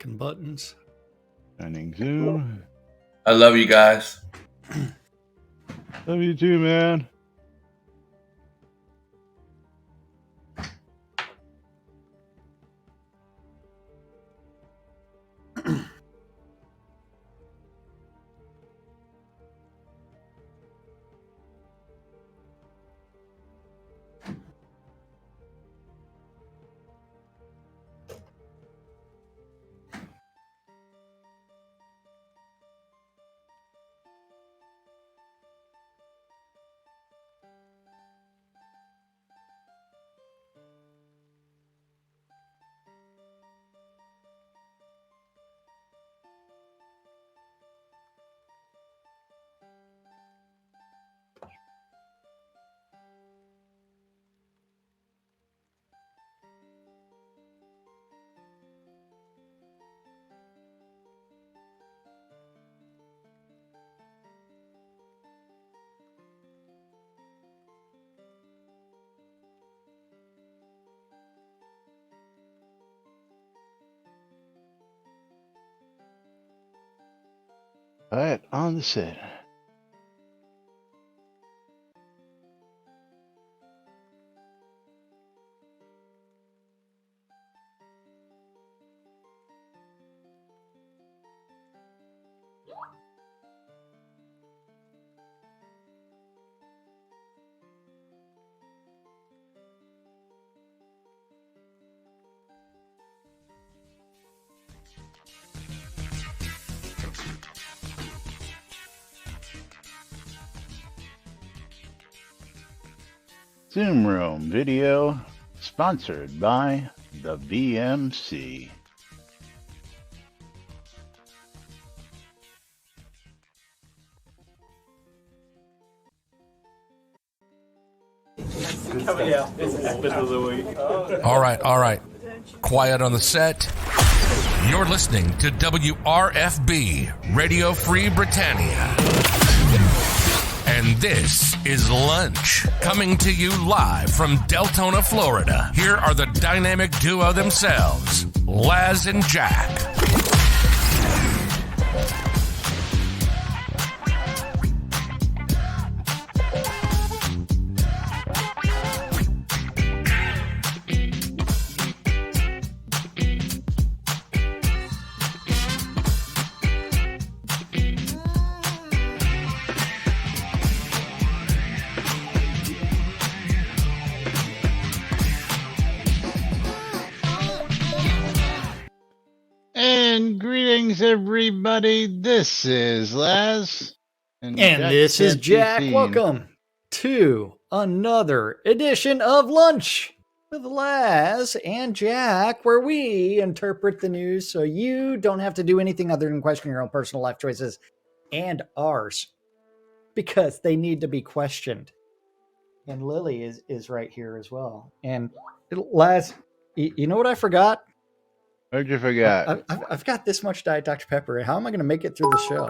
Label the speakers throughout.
Speaker 1: clicking buttons.
Speaker 2: Turning Zoom.
Speaker 3: I love you guys.
Speaker 2: Love you too, man. All right, on the set. Zoom Room video sponsored by the VMC.
Speaker 4: All right. Quiet on the set. You're listening to WRFB, Radio Free Britannia. And this is Lunch, coming to you live from Deltona, Florida. Here are the dynamic duo themselves, Laz and Jack.
Speaker 2: Greetings, everybody. This is Laz.
Speaker 1: And this is Jack. Welcome to another edition of Lunch with Laz and Jack, where we interpret the news so you don't have to do anything other than question your own personal life choices and ours, because they need to be questioned. And Lily is right here as well. And Laz, you know what I forgot?
Speaker 2: What'd you forget?
Speaker 1: I've got this much Diet Dr. Pepper. How am I going to make it through the show?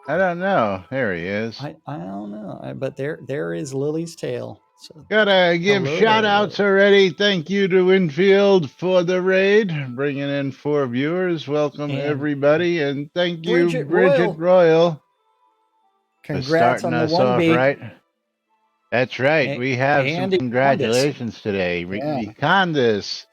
Speaker 2: I don't know. There he is.
Speaker 1: I don't know. But there is Lily's tail. So
Speaker 2: gotta give shout outs already. Thank you to Winfield for the raid, bringing in 4 viewers. Welcome everybody, and thank you, Bridget Royal.
Speaker 1: Congrats
Speaker 2: for starting
Speaker 1: on the
Speaker 2: us
Speaker 1: 1B.
Speaker 2: Off right. That's right. We have some congratulations today. Candace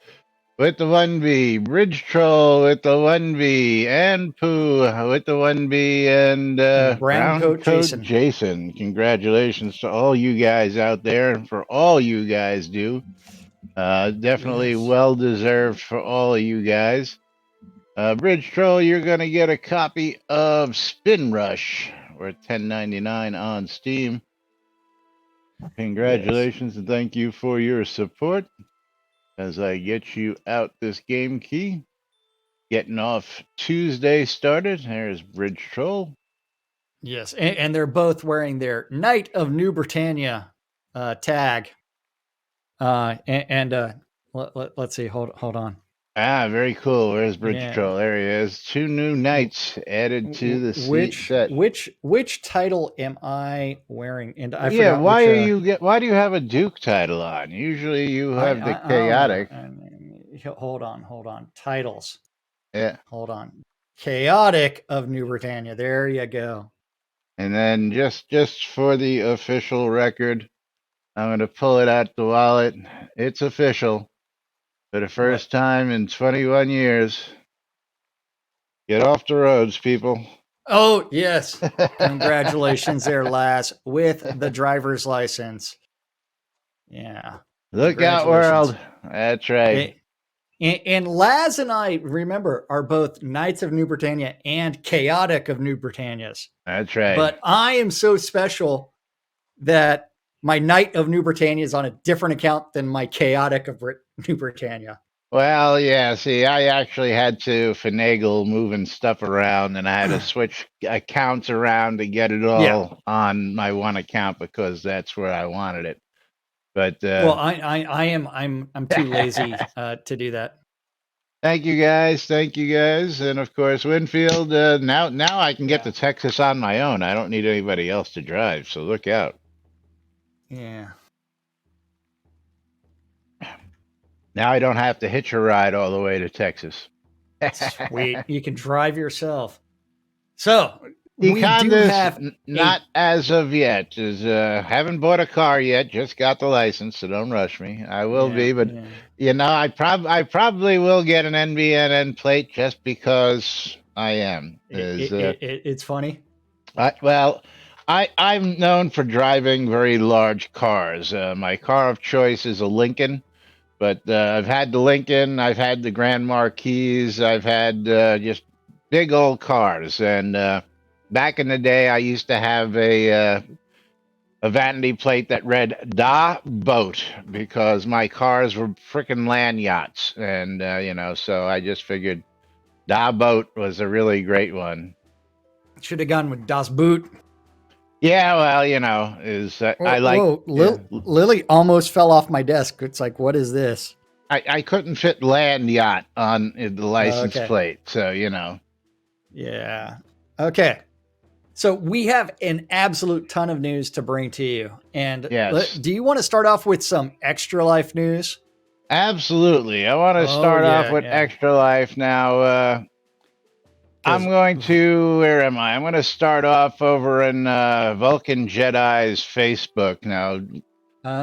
Speaker 2: with the 1B, Bridge Troll with the 1B, and Pooh with the 1B, and Brown Coat Jason. Congratulations to all you guys out there and for all you guys do. Definitely well deserved for all of you guys. Bridge Troll, you're going to get a copy of Spin Rush. We're at $10.99 on Steam. Congratulations and thank you for your support. As I get you out this game key. Getting off Tuesday started. There's Bridge Troll.
Speaker 1: Yes, and they're both wearing their Knight of New Britannia tag. Let's see. Hold on.
Speaker 2: Ah, very cool. Where's Bridge Troll? There he is. 2 new knights added to the set.
Speaker 1: Which title am I wearing? And I
Speaker 2: forgot. Why do you have a Duke title on? Usually you have the chaotic.
Speaker 1: Hold on. Titles.
Speaker 2: Yeah.
Speaker 1: Hold on. Chaotic of New Britannia. There you go.
Speaker 2: And then just for the official record, I'm going to pull it out the wallet. It's official. For the first time in 21 years. Get off the roads, people.
Speaker 1: Oh, yes. Congratulations there, Laz, with the driver's license. Yeah.
Speaker 2: Look out, world. That's right.
Speaker 1: And Laz and I, remember, are both Knights of New Britannia and Chaotic of New Britannias.
Speaker 2: That's right.
Speaker 1: But I am so special that my Knight of New Britannia is on a different account than my Chaotic of New Britannia.
Speaker 2: Well, yeah, see, I actually had to finagle moving stuff around, and I had to switch accounts around to get it all on my one account because that's where I wanted it. But
Speaker 1: well, I'm too lazy to do that.
Speaker 2: Thank you guys, and of course Winfield. Now I can get to Texas on my own. I don't need anybody else to drive, so look out.
Speaker 1: Yeah.
Speaker 2: Now I don't have to hitch a ride all the way to Texas.
Speaker 1: Sweet. You can drive yourself. So
Speaker 2: we do have not as of yet. Haven't bought a car yet. Just got the license, so don't rush me. I will be, but you know, I probably will get an NBNN plate just because I am.
Speaker 1: It's funny.
Speaker 2: I'm known for driving very large cars. My car of choice is a Lincoln. But I've had the Lincoln, I've had the Grand Marquis, I've had just big old cars. And back in the day, I used to have a vanity plate that read "Da Boat" because my cars were frickin' land yachts. And, you know, so I just figured "Da Boat" was a really great one.
Speaker 1: Should have gone with Das Boot.
Speaker 2: Yeah, well, you know, I like.
Speaker 1: Whoa, Lily almost fell off my desk. It's like, what is this?
Speaker 2: I couldn't fit land yacht on the license plate, so you know.
Speaker 1: Yeah. Okay. So we have an absolute ton of news to bring to you, and do you want to start off with some Extra Life news?
Speaker 2: Absolutely. I want to start off with Extra Life now. I'm going to, where am I? I'm going to start off over in Vulcan Jedi's Facebook. Now,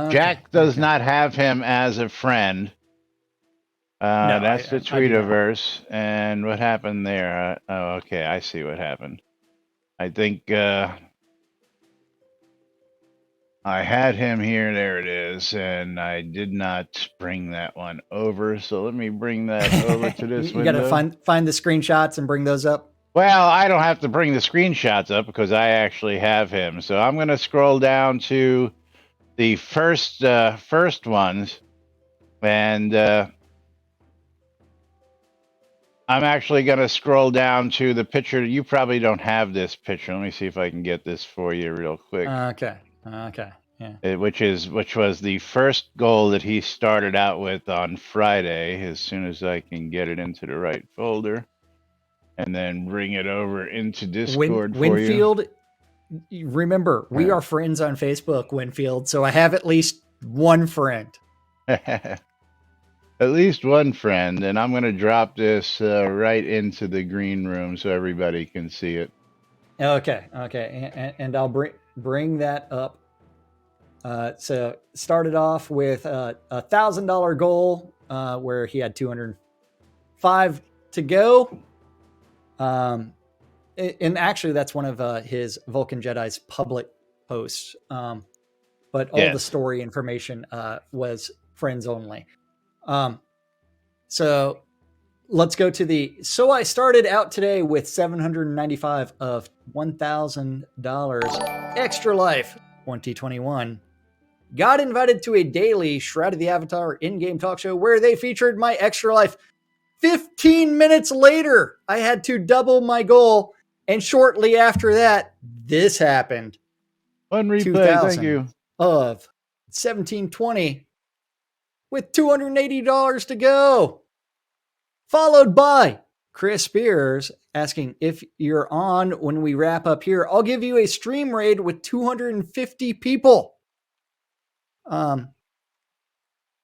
Speaker 2: Jack does not have him as a friend. No, that's the Tweetiverse. And what happened there? Oh, okay. I see what happened. I think I had him here. There it is. And I did not bring that one over. So let me bring that over to this window.
Speaker 1: You got to find the screenshots and bring those up.
Speaker 2: Well, I don't have to bring the screenshots up because I actually have him. So I'm going to scroll down to the first ones. And I'm actually going to scroll down to the picture. You probably don't have this picture. Let me see if I can get this for you real quick.
Speaker 1: Okay. Yeah.
Speaker 2: Which was the first goal that he started out with on Friday. As soon as I can get it into the right folder, and then bring it over into Discord for
Speaker 1: Winfield, you. Remember, we are friends on Facebook, Winfield. So I have at least one friend.
Speaker 2: At least one friend, and I'm going to drop this right into the green room so everybody can see it.
Speaker 1: Okay, and I'll bring that up. So started off with a $1,000 goal where he had 205 to go. And actually, that's one of his Vulcan Jedi's public posts. But all the story information was friends only. So let's go to so I started out today with 795 of $1,000 Extra Life 2021. Got invited to a daily Shroud of the Avatar in-game talk show where they featured my Extra Life. 15 minutes later, I had to double my goal. And shortly after that, this happened.
Speaker 2: One replay, thank you.
Speaker 1: Of 1720 with $280 to go. Followed by Chris Spears asking if you're on when we wrap up here. I'll give you a stream raid with 250 people.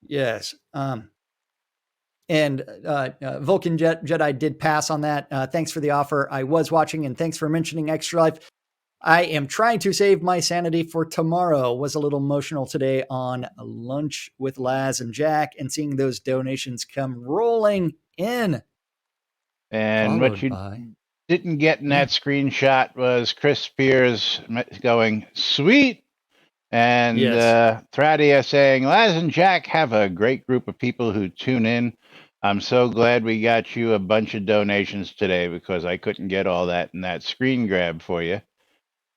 Speaker 1: Yes. And Vulcan Jedi did pass on that. Thanks for the offer. I was watching, and thanks for mentioning Extra Life. I am trying to save my sanity for tomorrow. Was a little emotional today on Lunch with Laz and Jack, and seeing those donations come rolling in.
Speaker 2: And what you didn't get in that screenshot was Chris Spears going, sweet. And Thradia saying, Laz and Jack have a great group of people who tune in. I'm so glad we got you a bunch of donations today because I couldn't get all that in that screen grab for you.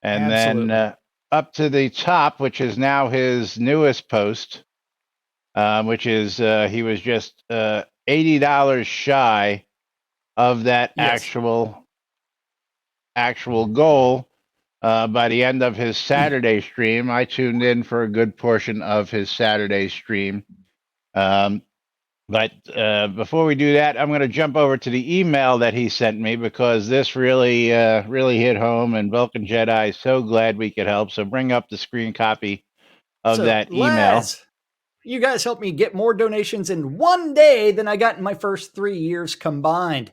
Speaker 2: And then up to the top, which is now his newest post, which is he was just $80 shy of that actual goal. By the end of his Saturday stream, I tuned in for a good portion of his Saturday stream. But before we do that, I'm going to jump over to the email that he sent me because this really hit home. And Vulcan Jedi, so glad we could help. So bring up the screen copy of that email.
Speaker 1: Laz, you guys helped me get more donations in one day than I got in my first 3 years combined.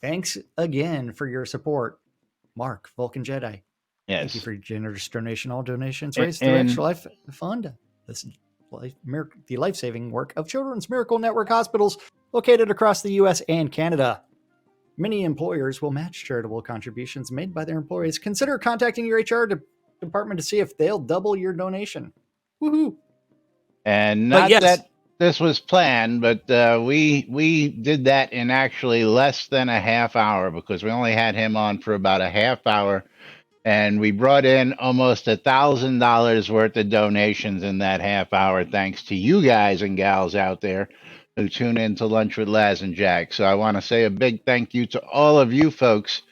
Speaker 1: Thanks again for your support, Mark, Vulcan Jedi.
Speaker 2: Yes.
Speaker 1: Thank you for your generous donation. All donations raised through Extra Life Fund. This the life-saving work of Children's Miracle Network hospitals located across the U.S. and Canada. Many employers will match charitable contributions made by their employees. Consider contacting your HR department to see if they'll double your donation. Woohoo!
Speaker 2: And not that this was planned, but we did that in actually less than a half hour because we only had him on for about a half hour. And we brought in almost $1,000 worth of donations in that half hour, thanks to you guys and gals out there who tune in to Lunch with Laz and Jack. So I want to say a big thank you to all of you folks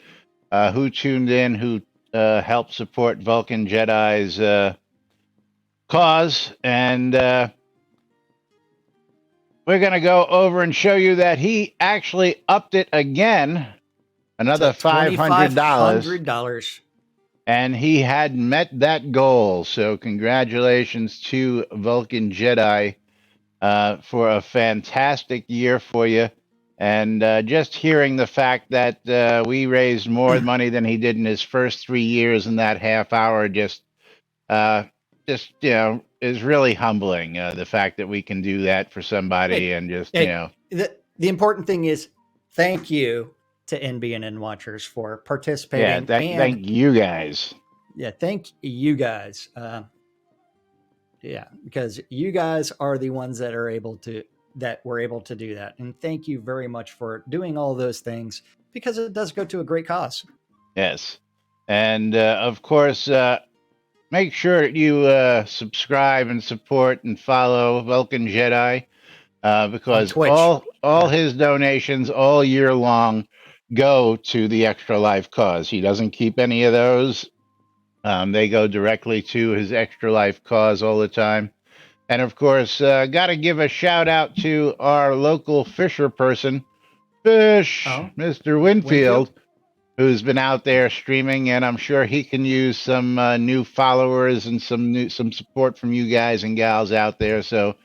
Speaker 2: who tuned in, who helped support Vulcan Jedi's cause. And we're going to go over and show you that he actually upped it again, another $500. And he had met that goal. So congratulations to Vulcan Jedi for a fantastic year for you. And just hearing the fact that we raised more money than he did in his first 3 years in that half hour just is really humbling. The fact that we can do that for somebody The
Speaker 1: important thing is thank you to NBNN watchers for participating.
Speaker 2: Thank you guys.
Speaker 1: Yeah, thank you guys. Because you guys are the ones that were able to do that. And thank you very much for doing all those things because it does go to a great cause.
Speaker 2: Yes. And of course, make sure you subscribe and support and follow Vulcan Jedi because all his donations all year long go to the Extra Life cause. He doesn't keep any of those. They go directly to his Extra Life cause all the time. And of course, got to give a shout out to our local fisher person, Mr. Winfield, who's been out there streaming, and I'm sure he can use some new followers and some support from you guys and gals out there. So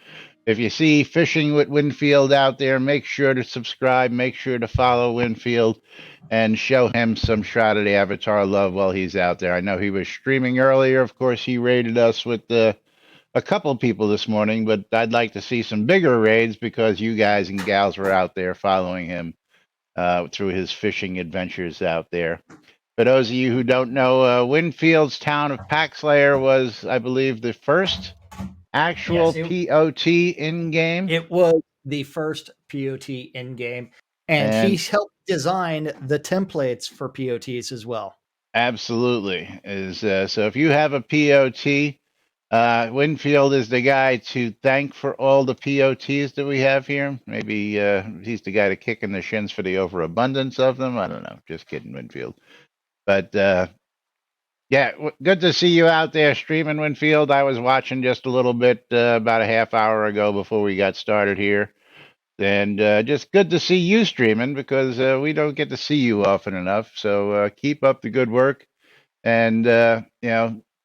Speaker 2: if you see Fishing with Winfield out there, make sure to subscribe, make sure to follow Winfield, and show him some Shroud of the Avatar love while he's out there. I know he was streaming earlier. Of course, he raided us with a couple people this morning, but I'd like to see some bigger raids because you guys and gals were out there following him through his fishing adventures out there. For those of you who don't know, Winfield's town of Paxlayer was, I believe, the first actual POT in-game.
Speaker 1: It was the first POT in-game, and he helped design the templates for POTs as well.
Speaker 2: Absolutely. So if you have a POT, Winfield is the guy to thank for all the POTs that we have here. Maybe he's the guy to kick in the shins for the overabundance of them. I don't know. Just kidding, Winfield. But good to see you out there streaming, Winfield. I was watching just a little bit about a half hour ago before we got started here. And just good to see you streaming because we don't get to see you often enough. So keep up the good work. And,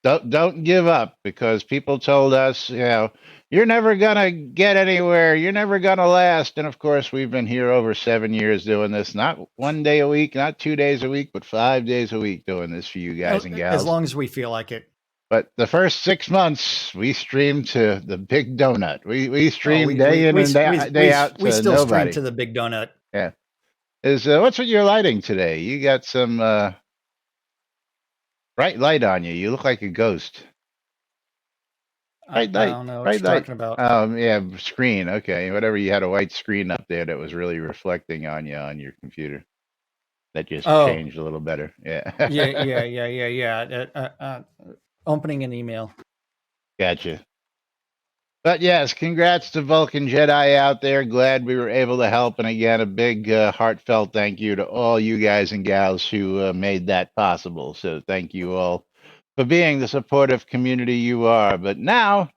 Speaker 2: don't give up, because people told us, you're never gonna get anywhere, you're never gonna last. And of course, we've been here over 7 years doing this, not 1 day a week, not 2 days a week, but 5 days a week doing this for you guys and gals.
Speaker 1: As long as we feel like it.
Speaker 2: But the first 6 months, we streamed to the Big Donut. We streamed day in and day out.
Speaker 1: We still stream to the Big Donut.
Speaker 2: Yeah. What's with your lighting today? You got some bright light on you. You look like a ghost. Bright light.
Speaker 1: I don't know what you're talking about.
Speaker 2: Yeah, screen. Okay, whatever. You had a white screen up there that was really reflecting on you on your computer. That just changed a little better. Yeah.
Speaker 1: Yeah. Opening an email.
Speaker 2: Gotcha. But yes, congrats to Vulcan Jedi out there. Glad we were able to help. And again, a big heartfelt thank you to all you guys and gals who made that possible. So thank you all for being the supportive community you are. But now,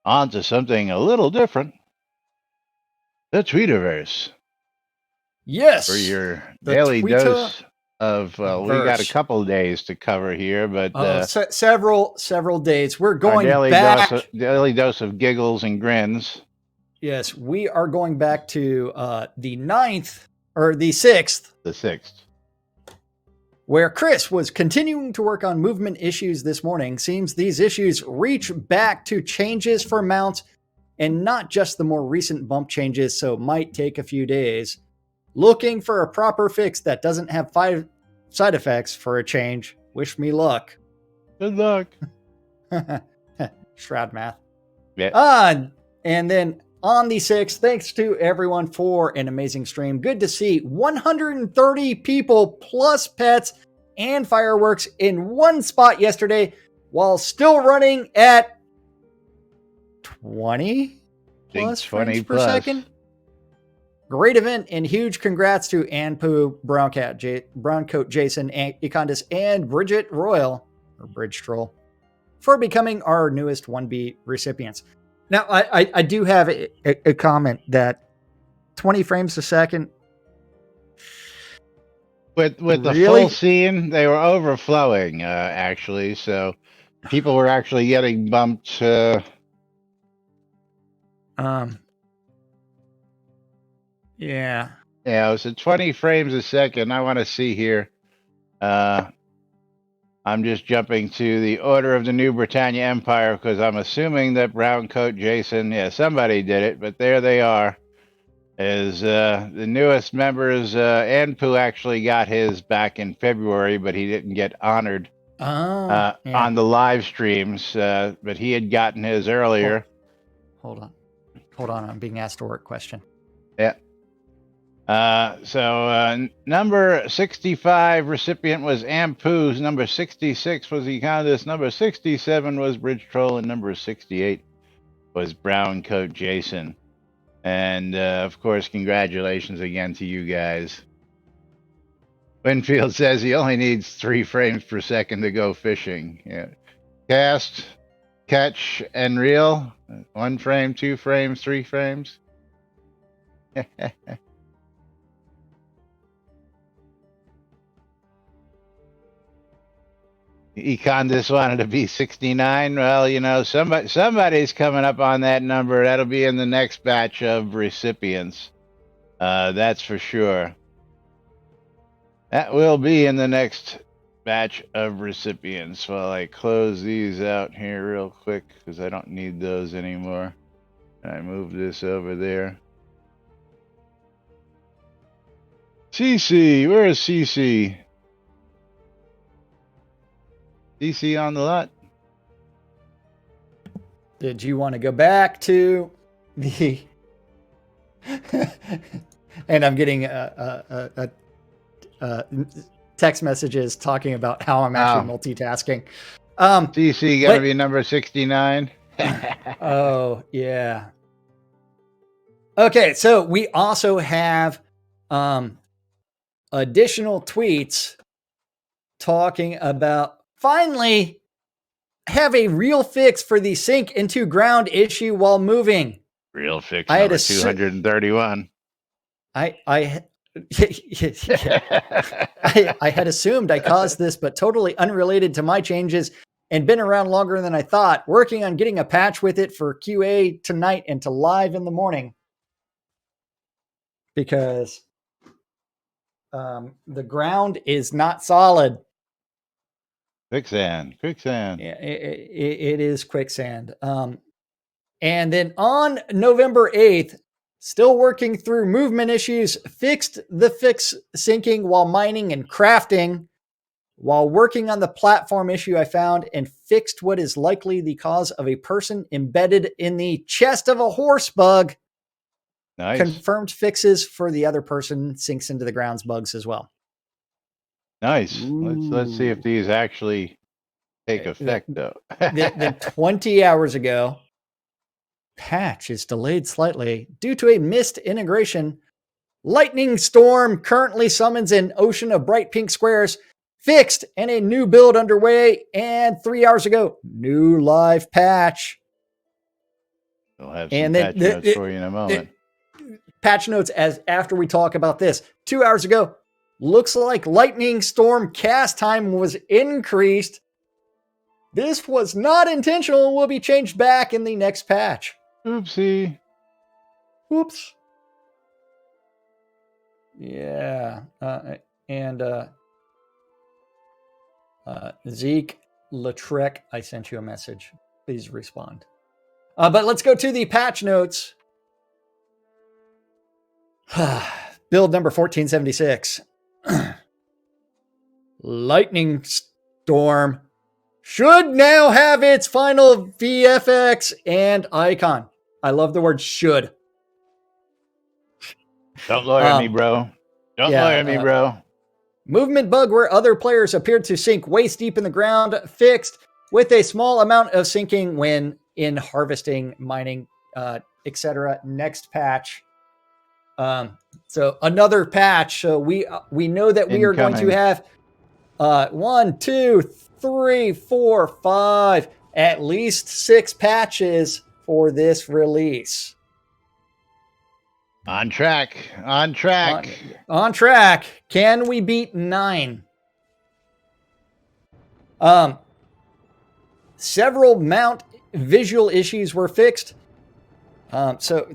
Speaker 2: on to something a little different. The Tweetiverse.
Speaker 1: Yes.
Speaker 2: For your daily dose of, we got a couple days to cover here, but
Speaker 1: several days. We're going back.
Speaker 2: Daily dose of giggles and grins.
Speaker 1: Yes, we are going back to the 9th or the 6th.
Speaker 2: The 6th.
Speaker 1: Where Chris was continuing to work on movement issues this morning. Seems these issues reach back to changes for mounts and not just the more recent bump changes, so might take a few days. Looking for a proper fix that doesn't have 5 side effects for a change. Wish me luck.
Speaker 2: Good luck.
Speaker 1: Shroud math.
Speaker 2: Yeah.
Speaker 1: And then on the 6th, thanks to everyone for an amazing stream. Good to see 130 people plus pets and fireworks in one spot yesterday while still running at 20 plus frames per second. Great event and huge congrats to Anpu, Browncoat Jason, Econdis, and Bridget Royal, or Bridge Troll, for becoming our newest 1B recipients. Now, I do have a comment that 20 frames a second.
Speaker 2: With the full scene, they were overflowing, actually. So people were actually getting bumped.
Speaker 1: Yeah.
Speaker 2: Yeah, so 20 frames a second. I want to see here. I'm just jumping to the Order of the New Britannia Empire because I'm assuming that Browncoat Jason, somebody did it, but there they are. Is the newest members. Anpu actually got his back in February, but he didn't get honored on the live streams. But he had gotten his earlier.
Speaker 1: Hold on. I'm being asked a work question.
Speaker 2: Yeah. So number 65 recipient was Ampu's, number 66 was Econdis, number 67 was Bridge Troll, and number 68 was Browncoat Jason. And of course, congratulations again to you guys. Winfield says he only needs 3 frames per second to go fishing. Yeah. Cast, catch, and reel. 1 frame, 2 frames, 3 frames. Econdis wanted to be 69. Well, somebody's coming up on that number. That'll be in the next batch of recipients. That's for sure. That will be in the next batch of recipients. While I close these out here real quick because I don't need those anymore. I move this over there. CC, where is CC? CC on the lot.
Speaker 1: Did you want to go back to the... And I'm getting text messages talking about how I'm actually multitasking.
Speaker 2: CC going to be number 69.
Speaker 1: Oh, yeah. Okay, so we also have additional tweets talking about finally have a real fix for the sink into ground issue while moving.
Speaker 2: Real fix number 231.
Speaker 1: I had assumed I caused this, but totally unrelated to my changes. and been around longer than I thought. Working on getting a patch with it for QA tonight and to live in the morning. Because the ground is not solid.
Speaker 2: Quicksand.
Speaker 1: Yeah, it is quicksand. And then on November 8th, still working through movement issues, fixed the fix sinking while mining and crafting. While working on the platform issue I found and fixed what is likely the cause of a person embedded in the chest of a horse bug.
Speaker 2: Nice.
Speaker 1: Confirmed fixes for the other person sinks into the ground's bugs as well.
Speaker 2: Nice. Let's see if these actually take effect, though.
Speaker 1: Then 20 hours ago, patch is delayed slightly due to a missed integration. Lightning storm currently summons an ocean of bright pink squares. Fixed and a new build underway. And 3 hours ago, new live patch.
Speaker 2: We'll have some patch notes for you in a moment.
Speaker 1: Patch notes as after we talk about this. 2 hours ago, looks like lightning storm cast time was increased. This was not intentional and will be changed back in the next patch.
Speaker 2: Oopsie.
Speaker 1: Whoops. Yeah. Zeke Latrec, I sent you a message. Please respond. But let's go to the patch notes. Build number 1476. Lightning storm should now have its final VFX and icon. I love the word should.
Speaker 2: Don't lawyer me, bro. Don't lawyer me, bro.
Speaker 1: Movement bug where other players appeared to sink waist deep in the ground, fixed with a small amount of sinking when in harvesting, mining, etc. Next patch. So another patch. So we know that we are going to have 1, 2, 3, 4, 5, at least 6 patches for this release.
Speaker 2: On track. On
Speaker 1: track. Can we beat 9? Several mount visual issues were fixed. So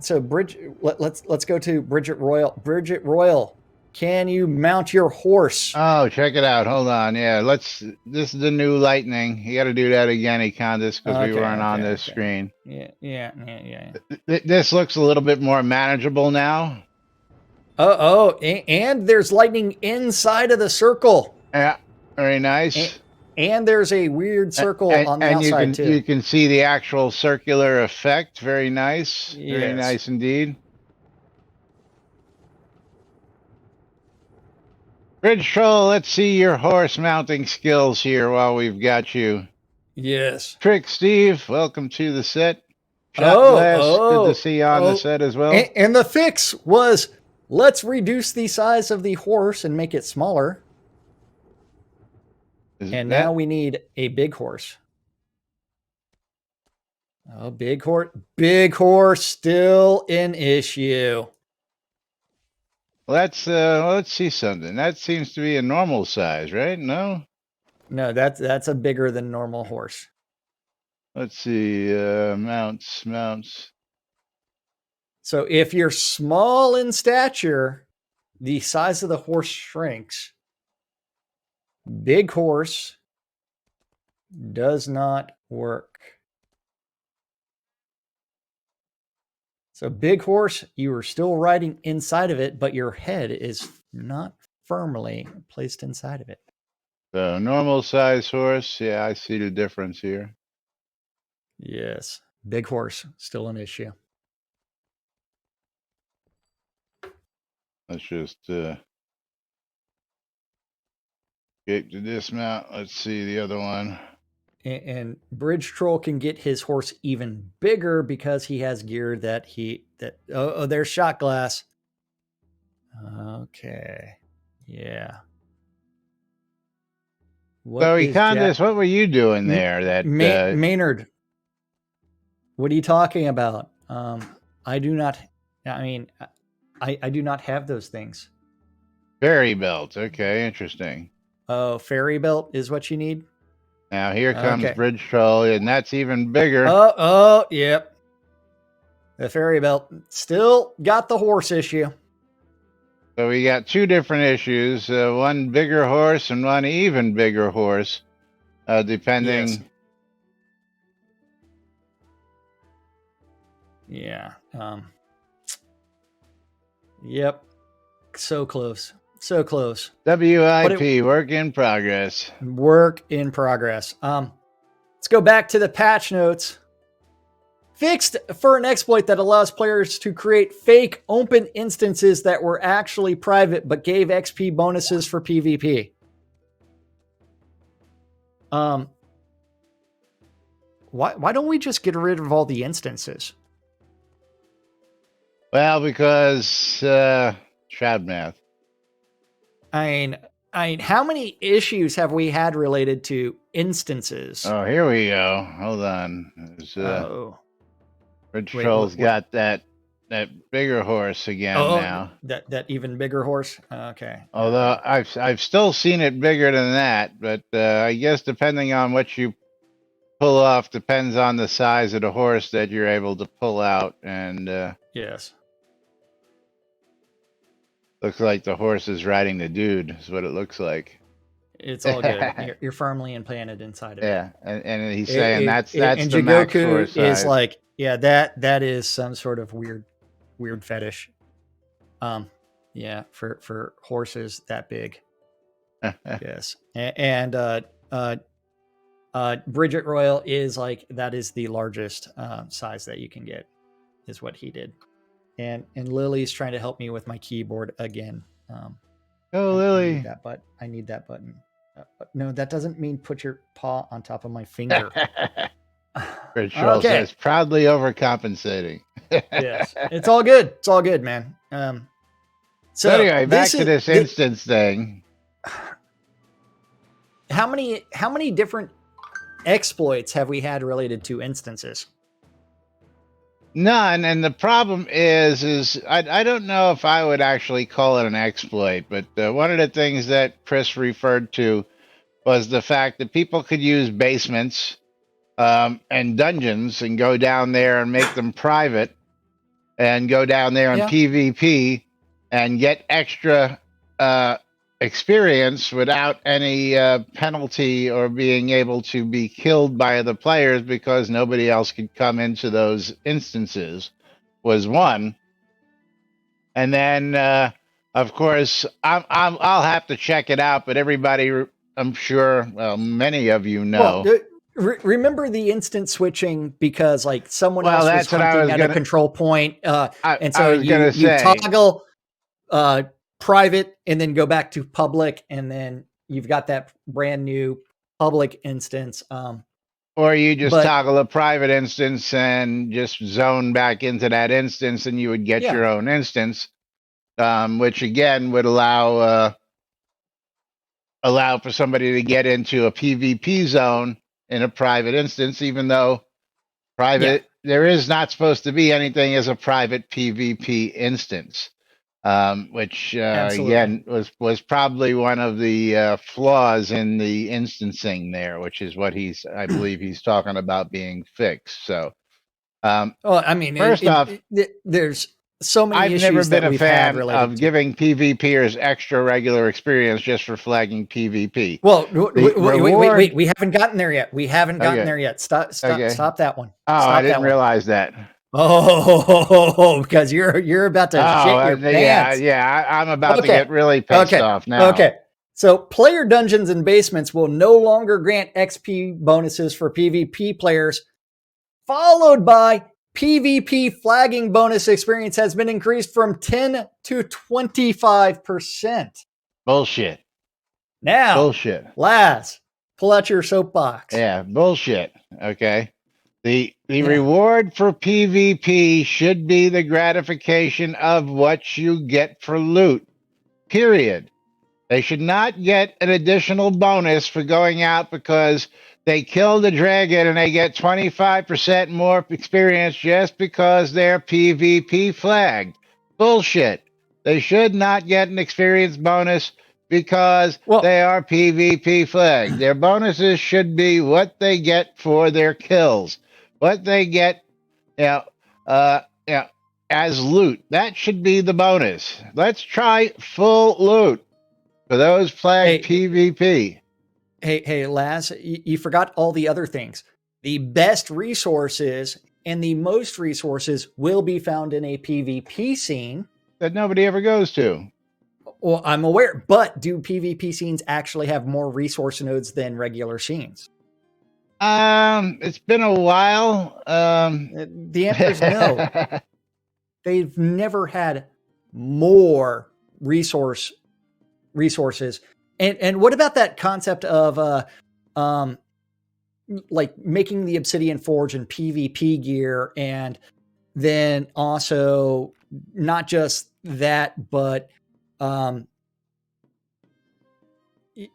Speaker 1: let's go to Bridget Royal. Bridget Royal, can you mount your horse?
Speaker 2: Oh, check it out. Hold on. Yeah, this is the new lightning. You got to do that again, Econdis, because we weren't on this screen.
Speaker 1: Yeah.
Speaker 2: This looks a little bit more manageable now.
Speaker 1: And there's lightning inside of the circle.
Speaker 2: Yeah, very nice.
Speaker 1: And there's a weird circle on the outside, too.
Speaker 2: You can see the actual circular effect. Very nice. Yes. Very nice indeed. Bridge Troll, let's see your horse mounting skills here while we've got you.
Speaker 1: Yes.
Speaker 2: Trick Steve, welcome to the set. Shot Glass, good to see you on the set as well.
Speaker 1: And the fix was, let's reduce the size of the horse and make it smaller. Now we need a big horse. Oh, big horse, still an issue.
Speaker 2: Let's see something. That seems to be a normal size, right? No,
Speaker 1: that's a bigger than normal horse.
Speaker 2: Let's see, mounts.
Speaker 1: So if you're small in stature, the size of the horse shrinks. Big horse does not work. So big horse, you are still riding inside of it, but your head is not firmly placed inside of it.
Speaker 2: So normal size horse, yeah, I see the difference here.
Speaker 1: Yes, big horse, still an issue.
Speaker 2: Let's just get to dismount. Let's see the other one.
Speaker 1: And Bridge Troll can get his horse even bigger because he has gear that there's shot glass. Okay. Yeah.
Speaker 2: So Econdis, what were you doing there?
Speaker 1: Maynard. What are you talking about? I do not have those things.
Speaker 2: Ferry belt. Okay, interesting.
Speaker 1: Oh, ferry belt is what you need?
Speaker 2: Now here comes Bridge Troll, and that's even bigger.
Speaker 1: Oh, yep. The ferry belt still got the horse issue.
Speaker 2: So we got two different issues, one bigger horse and one even bigger horse, depending.
Speaker 1: Yes. Yeah. Yep. So close. So close.
Speaker 2: WIP, work in progress.
Speaker 1: Work in progress. Let's go back to the patch notes. Fixed for an exploit that allows players to create fake open instances that were actually private but gave XP bonuses for PvP. Why don't we just get rid of all the instances?
Speaker 2: Well, because Shroud math.
Speaker 1: I mean, how many issues have we had related to instances?
Speaker 2: Oh, here we go. Hold on. Bridge Troll's got that bigger horse again now.
Speaker 1: That even bigger horse. Okay.
Speaker 2: Although I've still seen it bigger than that, but I guess depending on what you pull off depends on the size of the horse that you're able to pull out. And
Speaker 1: yes,
Speaker 2: looks like the horse is riding the dude. Is what it looks like.
Speaker 1: It's all good. You're firmly implanted inside of it.
Speaker 2: Yeah, and he's saying that's
Speaker 1: and
Speaker 2: the max horse size.
Speaker 1: Is like, yeah, that is some sort of weird fetish. Yeah, for horses that big. Yes, and Bridget Royal is like, that is the largest size that you can get, is what he did. And Lily's trying to help me with my keyboard again.
Speaker 2: Oh, Lily!
Speaker 1: I need that button. No, that doesn't mean put your paw on top of my finger.
Speaker 2: Bridge Troll says proudly overcompensating.
Speaker 1: Yes, it's all good. It's all good, man. So
Speaker 2: anyway, back to this instance thing.
Speaker 1: How many different exploits have we had related to instances?
Speaker 2: None, and the problem is I don't know if I would actually call it an exploit, but one of the things that Chris referred to was the fact that people could use basements and dungeons and go down there and make them private and go down there and PvP and get extra experience without any penalty or being able to be killed by the players because nobody else could come into those instances was one. And then, of course, I'll have to check it out, but everybody, I'm sure, well, many of you know.
Speaker 1: Well, remember the instant switching because like someone else was hunting at a control point, and so you toggle private and then go back to public, and then you've got that brand new public instance.
Speaker 2: Or you just toggle a private instance and just zone back into that instance, and you would get your own instance, which again would allow for somebody to get into a PvP zone in a private instance, even though there is not supposed to be anything as a private PvP instance. Which again was probably one of the flaws in the instancing there, which is what I believe he's talking about being fixed. So,
Speaker 1: I mean,
Speaker 2: first off,
Speaker 1: there's so many
Speaker 2: I've never been a fan of giving PvPers extra regular experience just for flagging PvP.
Speaker 1: Well, wait, we haven't gotten there yet. We haven't gotten there yet. Stop that one.
Speaker 2: I didn't realize that.
Speaker 1: Oh, because you're about to shit your pants.
Speaker 2: Yeah, I'm about to get really pissed off now. Okay,
Speaker 1: so player dungeons and basements will no longer grant XP bonuses for PvP players, followed by PvP flagging bonus experience has been increased from 10 to 25%.
Speaker 2: Bullshit.
Speaker 1: Now,
Speaker 2: bullshit.
Speaker 1: Laz, pull out your soapbox.
Speaker 2: Yeah, bullshit. Okay. The reward for PvP should be the gratification of what you get for loot, period. They should not get an additional bonus for going out because they killed a dragon and they get 25% more experience just because they're PvP flagged. Bullshit. They should not get an experience bonus because they are PvP flagged. Their bonuses should be what they get for their kills, what they get, as loot. That should be the bonus. Let's try full loot for those flagged PvP.
Speaker 1: Hey, Laz, you forgot all the other things. The best resources and the most resources will be found in a PvP scene
Speaker 2: that nobody ever goes to.
Speaker 1: Well, I'm aware, but do PvP scenes actually have more resource nodes than regular scenes?
Speaker 2: It's been a while.
Speaker 1: The answer is no. They've never had more resources. And what about that concept of like making the Obsidian Forge and PvP gear, and then also not just that, but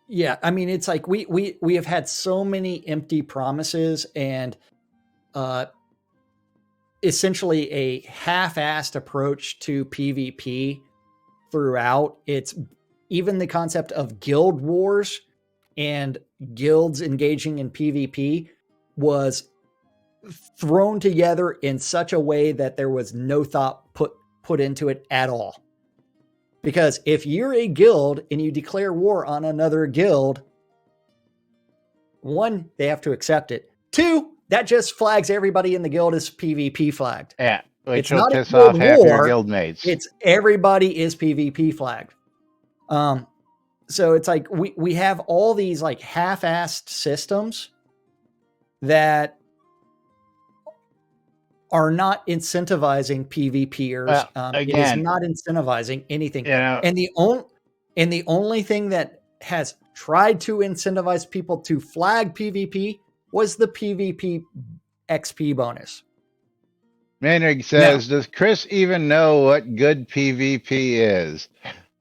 Speaker 1: yeah, I mean, it's like we have had so many empty promises and essentially a half-assed approach to PvP throughout. It's even the concept of guild wars and guilds engaging in PvP was thrown together in such a way that there was no thought put into it at all. Because if you're a guild and you declare war on another guild, one, they have to accept it. Two, that just flags everybody in the guild as PvP flagged.
Speaker 2: Yeah,
Speaker 1: which
Speaker 2: will piss off half your guild mates.
Speaker 1: It's everybody is PvP flagged. So it's like we have all these like half-assed systems that are not incentivizing PvPers. It is not incentivizing anything. And the only thing that has tried to incentivize people to flag PvP was the PvP XP bonus.
Speaker 2: Maynard says, does Chris even know what good PvP is?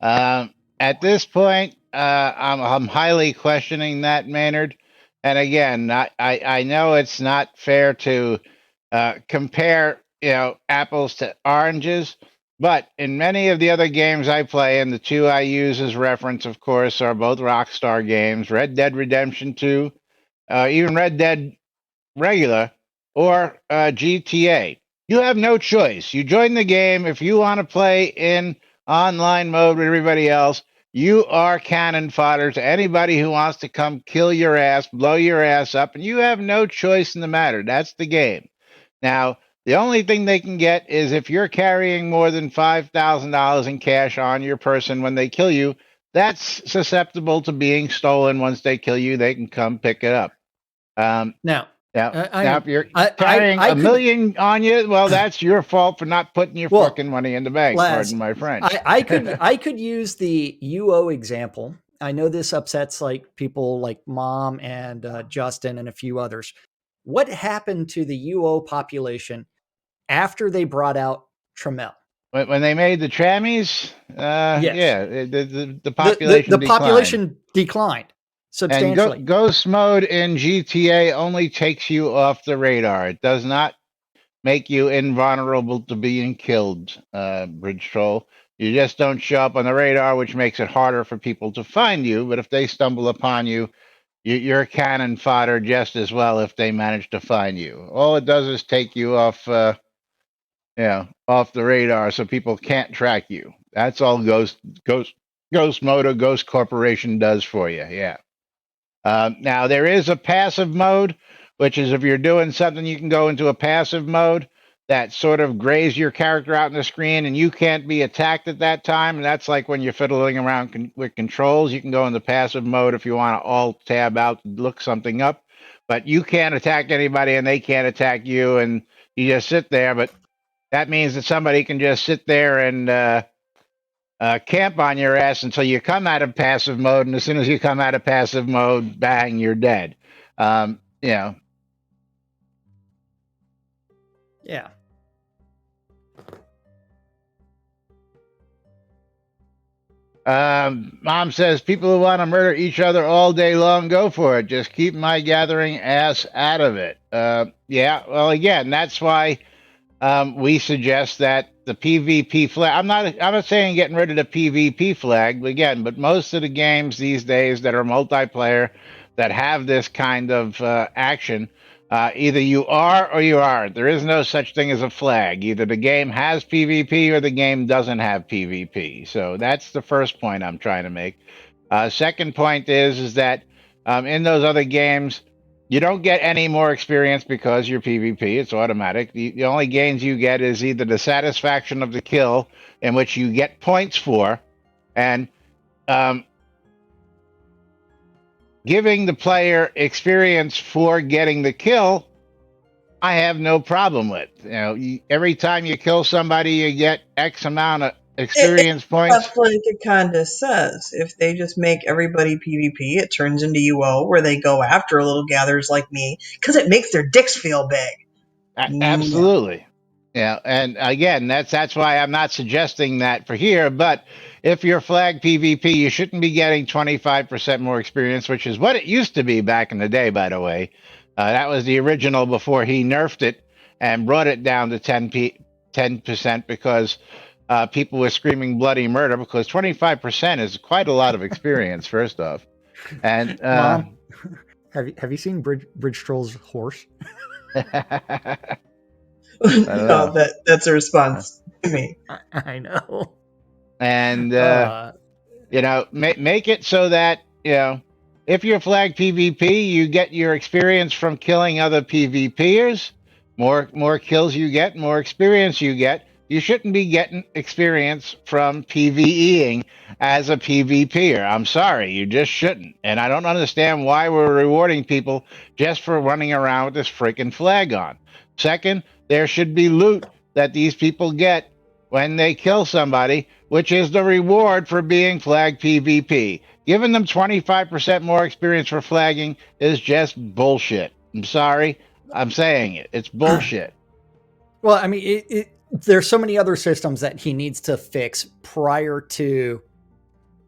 Speaker 2: At this point, I'm highly questioning that, Maynard. And again, I know it's not fair to compare, apples to oranges, but in many of the other games I play, and the two I use as reference, of course, are both Rockstar games, Red Dead Redemption 2, even Red Dead regular, or GTA. You have no choice. You join the game. If you want to play in online mode with everybody else, you are cannon fodder to anybody who wants to come kill your ass, blow your ass up, and you have no choice in the matter. That's the game. Now, the only thing they can get is if you're carrying more than $5,000 in cash on your person when they kill you, that's susceptible to being stolen. Once they kill you, they can come pick it up. Now, if you're carrying $1 million on you, well, that's your fault for not putting your fucking money in the bank. Pardon my French.
Speaker 1: I could use the UO example. I know this upsets like people like Mom and Justin and a few others. What happened to the UO population after they brought out Trammell?
Speaker 2: When they made the trammies,
Speaker 1: yes.
Speaker 2: Yeah, the population
Speaker 1: population declined substantially.
Speaker 2: And ghost mode in GTA only takes you off the radar. It does not make you invulnerable to being killed, Bridge Troll. You just don't show up on the radar, which makes it harder for people to find you. But if they stumble upon you, you're cannon fodder just as well if they manage to find you. All it does is take you off, off the radar, so people can't track you. That's all Ghost Mode or Ghost Corporation does for you. Yeah. Now there is a passive mode, which is if you're doing something, you can go into a passive mode that sort of grays your character out in the screen, and you can't be attacked at that time. And that's like when you're fiddling around with controls. You can go into passive mode if you want to alt tab out and look something up, but you can't attack anybody and they can't attack you, and you just sit there. But that means that somebody can just sit there and camp on your ass until you come out of passive mode, and as soon as you come out of passive mode, bang, you're dead.
Speaker 1: Yeah.
Speaker 2: Mom says people who want to murder each other all day long, go for it. Just keep my gathering ass out of it. Yeah, well, again, that's why we suggest that the PvP flag. I'm not saying getting rid of the PvP flag again, but most of the games these days that are multiplayer that have this kind of action, either you are or you aren't. There is no such thing as a flag. Either the game has PvP or the game doesn't have PvP. So that's the first point I'm trying to make. Second point is that in those other games, you don't get any more experience because you're PvP. It's automatic. The only gains you get is either the satisfaction of the kill, in which you get points for, and giving the player experience for getting the kill. I have no problem with. Every time you kill somebody, you get X amount of experience points.
Speaker 5: That's like it kind of says. If they just make everybody PvP, it turns into UO, where they go after little gatherers like me because it makes their dicks feel big.
Speaker 2: Absolutely. Yeah, and again, that's why I'm not suggesting that for here. But if you're flag PvP, you shouldn't be getting 25% more experience, which is what it used to be back in the day. By the way, that was the original before he nerfed it and brought it down to 10% because people were screaming bloody murder. Because 25% is quite a lot of experience. First off, and
Speaker 1: Mom, have you seen Bridge Troll's horse?
Speaker 5: No, that's a response to me.
Speaker 1: I know.
Speaker 2: And make it so that if you're flag PvP, you get your experience from killing other PvPers. More kills you get, more experience you get. You shouldn't be getting experience from PvEing as a PvPer. I'm sorry, you just shouldn't. And I don't understand why we're rewarding people just for running around with this freaking flag on. Second, there should be loot that these people get when they kill somebody, which is the reward for being flag PvP. Giving them 25% more experience for flagging is just bullshit. I'm sorry. I'm saying it. It's bullshit.
Speaker 1: Well, I mean, there's so many other systems that he needs to fix prior to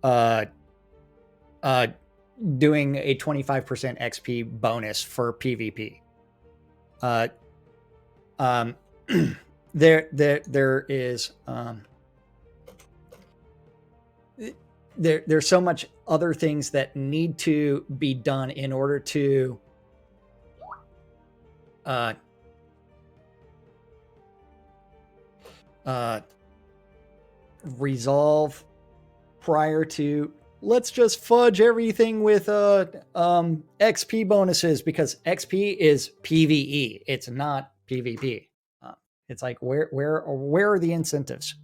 Speaker 1: doing a 25% XP bonus for PvP. There's so much other things that need to be done in order to resolve prior to, let's just fudge everything with XP bonuses, because XP is PvE. It's not PvP. It's like, where are the incentives?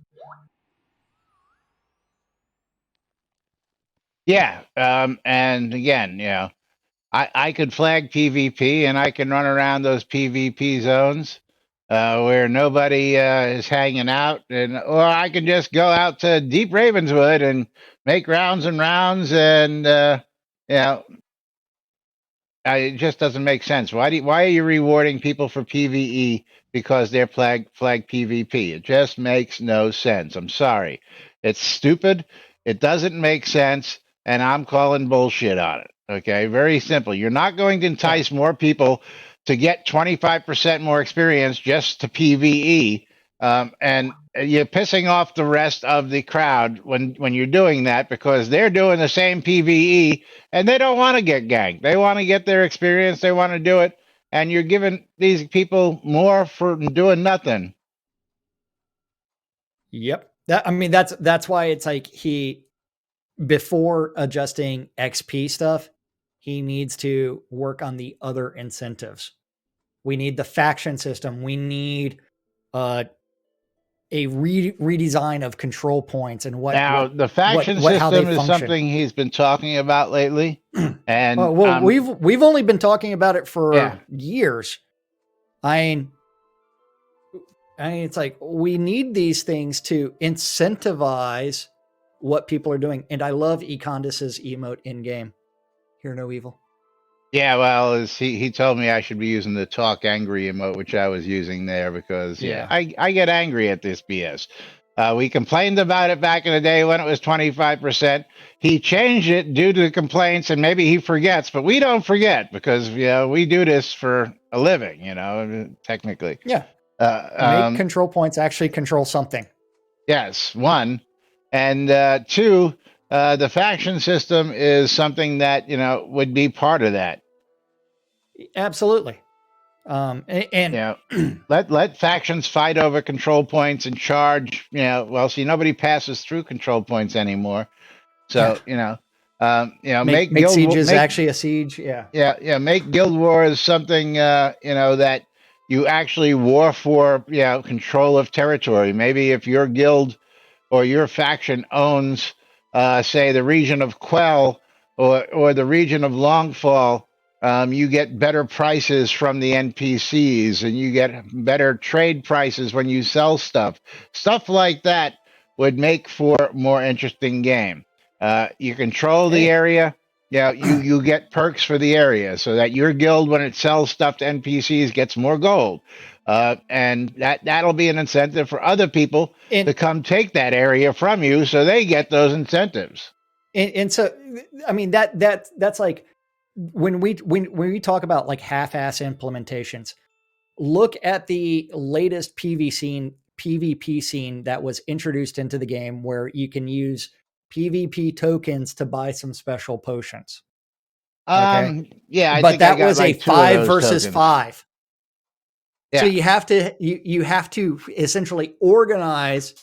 Speaker 2: Yeah. And again, I could flag PvP and I can run around those PvP zones where nobody is hanging out, or I can just go out to Deep Ravenswood and make rounds and rounds, and it just doesn't make sense. Why are you rewarding people for PvE because they're flag PvP? It just makes no sense. I'm sorry. It's stupid. It doesn't make sense, and I'm calling bullshit on it. Okay, very simple. You're not going to entice more people to get 25% more experience just to PvE, and you're pissing off the rest of the crowd when you're doing that, because they're doing the same PvE and they don't want to get ganked. They want to get their experience. They want to do it, and you're giving these people more for doing nothing.
Speaker 1: Yep. That's why it's like before adjusting XP stuff, he needs to work on the other incentives. We need the faction system. We need a redesign of control points and
Speaker 2: the faction system is something he's been talking about lately. And
Speaker 1: we've only been talking about it for years. I mean, it's like, we need these things to incentivize what people are doing. And I love Econdis's emote in game. Hear no evil.
Speaker 2: Yeah, well, he told me I should be using the talk angry emote, which I was using there, because I get angry at this BS. We complained about it back in the day when it was 25%. He changed it due to the complaints, and maybe he forgets, but we don't forget, because we do this for a living, technically.
Speaker 1: Yeah. Make control points actually control something.
Speaker 2: Yes, one. And two, the faction system is something that, would be part of that.
Speaker 1: Absolutely. And
Speaker 2: let factions fight over control points and charge. See, nobody passes through control points anymore. So
Speaker 1: make sieges actually a siege.
Speaker 2: Yeah. Make guild wars something that you actually war for. Control of territory. Maybe if your guild or your faction owns, say, the region of Quell or the region of Longfall, you get better prices from the NPCs and you get better trade prices when you sell stuff. Stuff like that would make for a more interesting game. You control the area. You get perks for the area so that your guild, when it sells stuff to NPCs, gets more gold. And that'll be an incentive for other people to come take that area from you, so they get those incentives.
Speaker 1: And so, I mean, that's like when we talk about like half-ass implementations. Look at the latest PvP scene that was introduced into the game, where you can use PvP tokens to buy some special potions.
Speaker 2: Okay. Yeah,
Speaker 1: but that was like a 5 versus tokens. 5. Yeah. So you have to essentially organize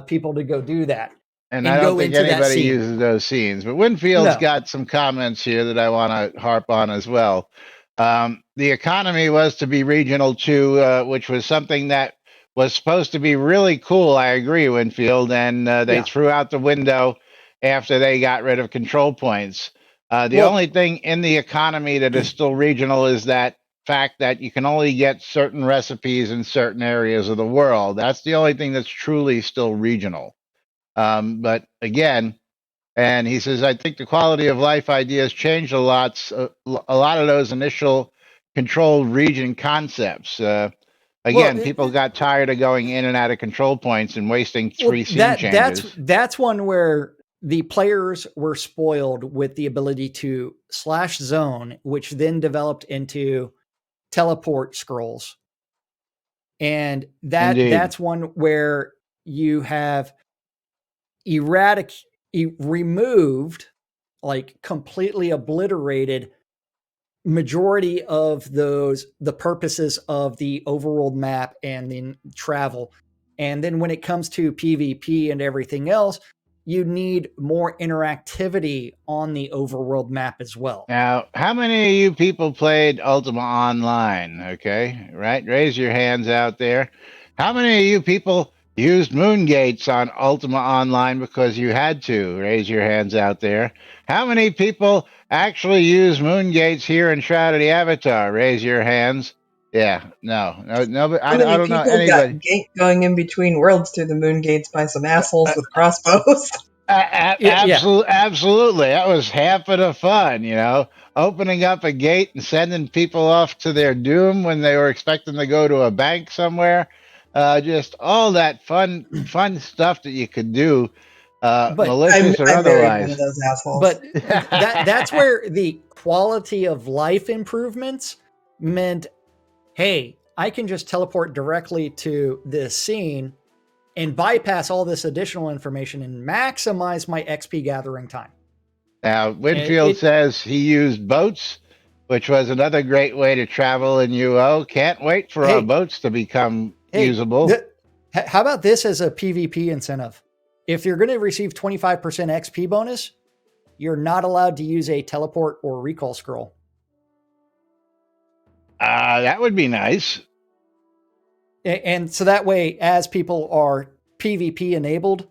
Speaker 1: people to go do that.
Speaker 2: And I don't think anybody uses those scenes. But Winfield's got some comments here that I want to harp on as well. The economy was to be regional too, which was something that was supposed to be really cool. I agree, Winfield. And they threw out the window after they got rid of control points. The only thing in the economy that is still regional is that fact that you can only get certain recipes in certain areas of the world. That's the only thing that's truly still regional. But again, and he says, I think the quality of life ideas changed a lot. A lot of those initial controlled region concepts. People got tired of going in and out of control points and wasting 3 scene changes.
Speaker 1: That's one where the players were spoiled with the ability to /zone, which then developed into teleport scrolls. And that's one where you have removed, like completely obliterated majority of the purposes of the overworld map and then travel. And then when it comes to PvP and everything else, you need more interactivity on the overworld map as well.
Speaker 2: Now, how many of you people played Ultima Online? Okay, right? Raise your hands out there. How many of you people used moon gates on Ultima Online because you had to? Raise your hands out there. How many people actually use moon gates here in Shroud of the Avatar? Raise your hands. Yeah, no. I don't know anybody.
Speaker 5: Got gate going in between worlds through the moon gates by some assholes with crossbows.
Speaker 2: Absolutely. That was half of the fun, opening up a gate and sending people off to their doom when they were expecting to go to a bank somewhere. Just all that fun stuff that you could do, malicious or otherwise.
Speaker 5: One of those assholes.
Speaker 1: But that's where the quality of life improvements meant, hey, I can just teleport directly to this scene and bypass all this additional information and maximize my XP gathering time.
Speaker 2: Now, Winfield says he used boats, which was another great way to travel in UO. Can't wait for our boats to become usable.
Speaker 1: How about this as a PvP incentive? If you're going to receive 25% XP bonus, you're not allowed to use a teleport or recall scroll.
Speaker 2: That would be nice.
Speaker 1: And so that way, as people are PvP enabled,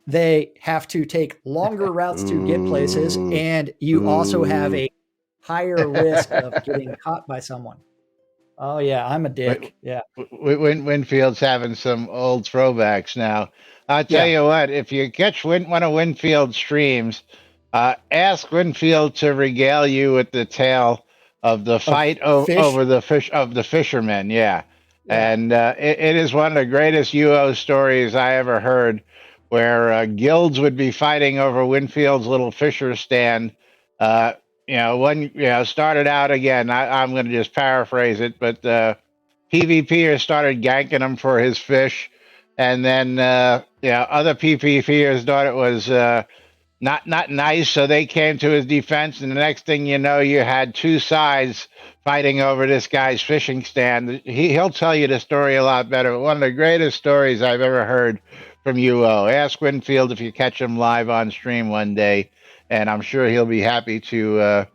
Speaker 1: they have to take longer routes to get places, and you also have a higher risk of getting caught by someone. Oh yeah, I'm a dick.
Speaker 2: Winfield's having some old throwbacks now. I'll tell you what, if you catch one of Winfield's streams, ask Winfield to regale you with the tale of the fight over the fishermen. Yeah. And it is one of the greatest UO stories I ever heard, where guilds would be fighting over Winfield's little fisher stand. Started out again. I'm going to just paraphrase it, but PvPers started ganking him for his fish, and then other PvPers thought it was not nice, so they came to his defense. And the next thing you know, you had two sides fighting over this guy's fishing stand. He'll tell you the story a lot better. One of the greatest stories I've ever heard from UO. Ask Winfield if you catch him live on stream one day, and I'm sure he'll be happy to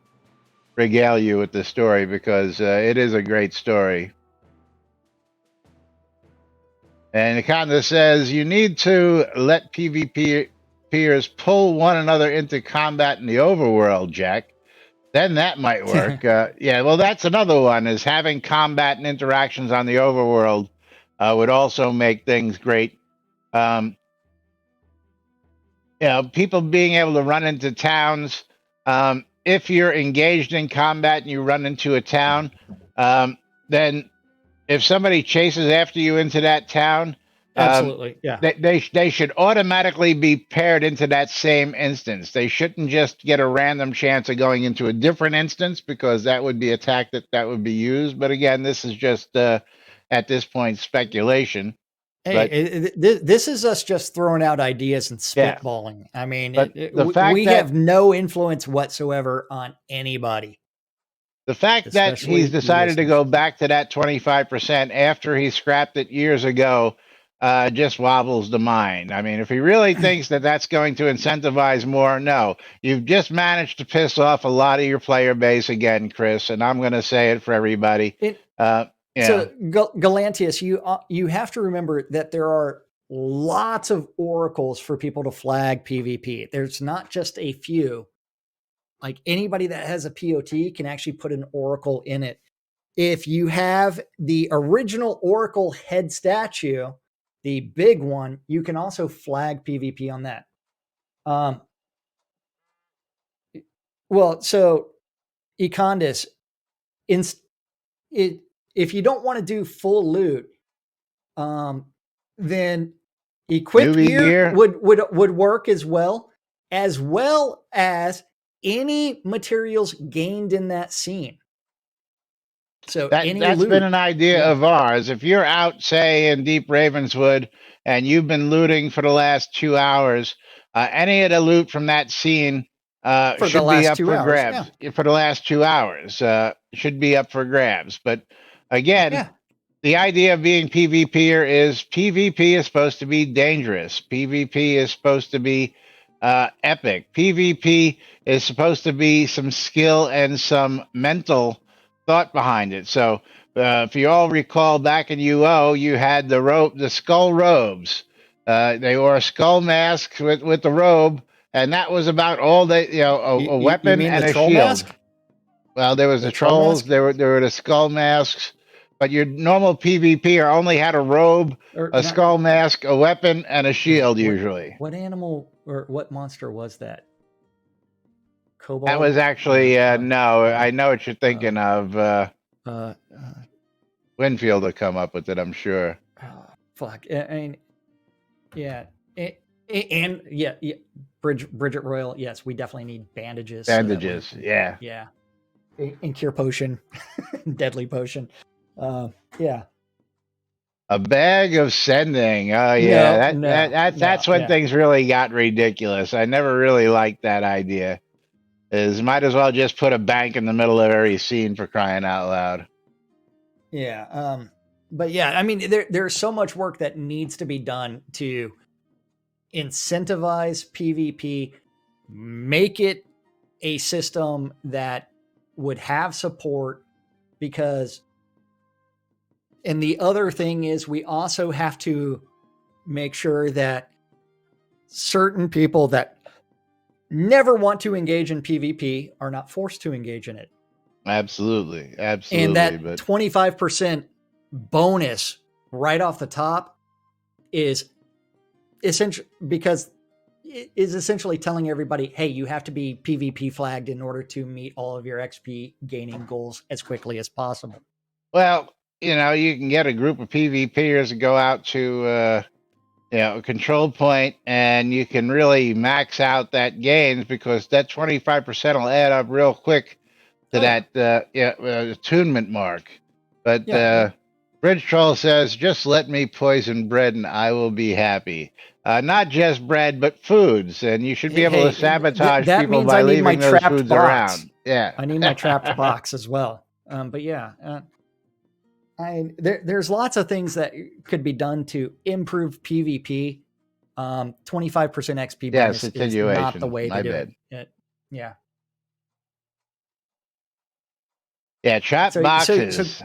Speaker 2: regale you with the story, because it is a great story. And it kind of says you need to let PvPers pull one another into combat in the overworld, Jack. Then that might work. Yeah, well, that's another one, is having combat and interactions on the overworld would also make things great. People being able to run into towns. If you're engaged in combat and you run into a town, then if somebody chases after you into that town,
Speaker 1: absolutely, yeah,
Speaker 2: they should automatically be paired into that same instance. They shouldn't just get a random chance of going into a different instance, because that would be a tactic that would be used. But again, this is just at this point speculation.
Speaker 1: Hey, this is us just throwing out ideas and spitballing. Yeah. I mean, we have no influence whatsoever on anybody.
Speaker 2: The fact that he's decided to go back to that 25% after he scrapped it years ago just wobbles the mind. I mean, if he really thinks that that's going to incentivize more, no. You've just managed to piss off a lot of your player base again, Chris, and I'm going to say it for everybody.
Speaker 1: So, Galantius, you have to remember that there are lots of oracles for people to flag PvP. There's not just a few. Like, anybody that has a POT can actually put an oracle in it. If you have the original oracle head statue, the big one, you can also flag PvP on that. Well, so Econdis, if you don't want to do full loot, then equipped gear would work as well as any materials gained in that scene. So
Speaker 2: that's been an idea of ours. If you're out, say, in Deep Ravenswood, and you've been looting for the last 2 hours, any of the loot from that scene should be up for grabs. For the last 2 hours, should be up for grabs. But again, the idea of being PvPer is PvP is supposed to be dangerous. PvP is supposed to be epic. PvP is supposed to be some skill and some mental thought behind it. So if you all recall, back in UO, you had the skull robes. They wore a skull mask with the robe, and that was about all they, a weapon and a shield. Mask? Well, there was the trolls. There were the skull masks. But your normal PvPer only had a robe, skull mask, a weapon, and a shield, usually.
Speaker 1: What animal or what monster was that? Kobold?
Speaker 2: That was actually, no, I know what you're thinking of. Winfield will come up with it, I'm sure.
Speaker 1: Fuck. I mean, yeah. And Bridget Royal, yes, we definitely need bandages.
Speaker 2: Bandages, yeah.
Speaker 1: Yeah. And cure potion, deadly potion. Yeah.
Speaker 2: A bag of sending. Oh yeah, that's when things really got ridiculous. I never really liked that idea. Might as well just put a bank in the middle of every scene, for crying out loud.
Speaker 1: Yeah. But yeah, I mean, there's so much work that needs to be done to incentivize PvP, make it a system that would have support, because. And the other thing is, we also have to make sure that certain people that never want to engage in PvP are not forced to engage in it.
Speaker 2: Absolutely.
Speaker 1: And that 25% bonus right off the top is essentially telling everybody, hey, you have to be PvP flagged in order to meet all of your XP gaining goals as quickly as possible.
Speaker 2: Well, you can get a group of PvPers to go out to, a control point, and you can really max out that gains, because that 25% will add up real quick to that attunement mark. But Bridge Troll says, just let me poison bread and I will be happy. Not just bread, but foods. And you should be able to sabotage
Speaker 1: that
Speaker 2: people
Speaker 1: means
Speaker 2: by
Speaker 1: I need my
Speaker 2: leaving those
Speaker 1: trapped
Speaker 2: foods
Speaker 1: box.
Speaker 2: around. Yeah.
Speaker 1: I need my trapped box as well. But yeah, there's lots of things that could be done to improve PvP. 25% XP bonus is not the way to do it. Yeah.
Speaker 2: Yeah, trap boxes.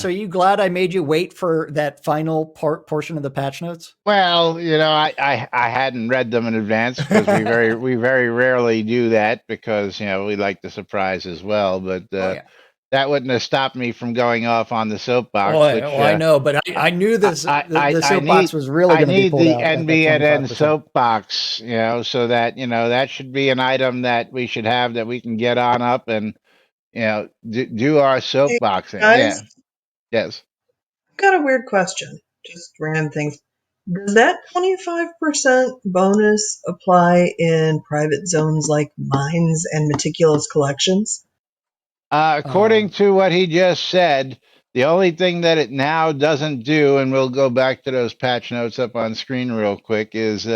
Speaker 1: So you glad I made you wait for that final portion of the patch notes?
Speaker 2: Well, you know, I hadn't read them in advance because we very rarely do that because, you know, we like the surprise as well. But that wouldn't have stopped me from going off on the soapbox.
Speaker 1: I know, but I knew the soapbox was really going to be pulled out.
Speaker 2: I need the NBNN soapbox, you know, so that, you know, that should be an item that we should have that we can get on up and, you know, do our soapboxing.
Speaker 5: Hey,
Speaker 2: yeah. Yes.
Speaker 5: I've got a weird question. Just random things. Does that 25% bonus apply in private zones like mines and meticulous collections?
Speaker 2: According to what he just said, the only thing that it now doesn't do, and we'll go back to those patch notes up on screen real quick, is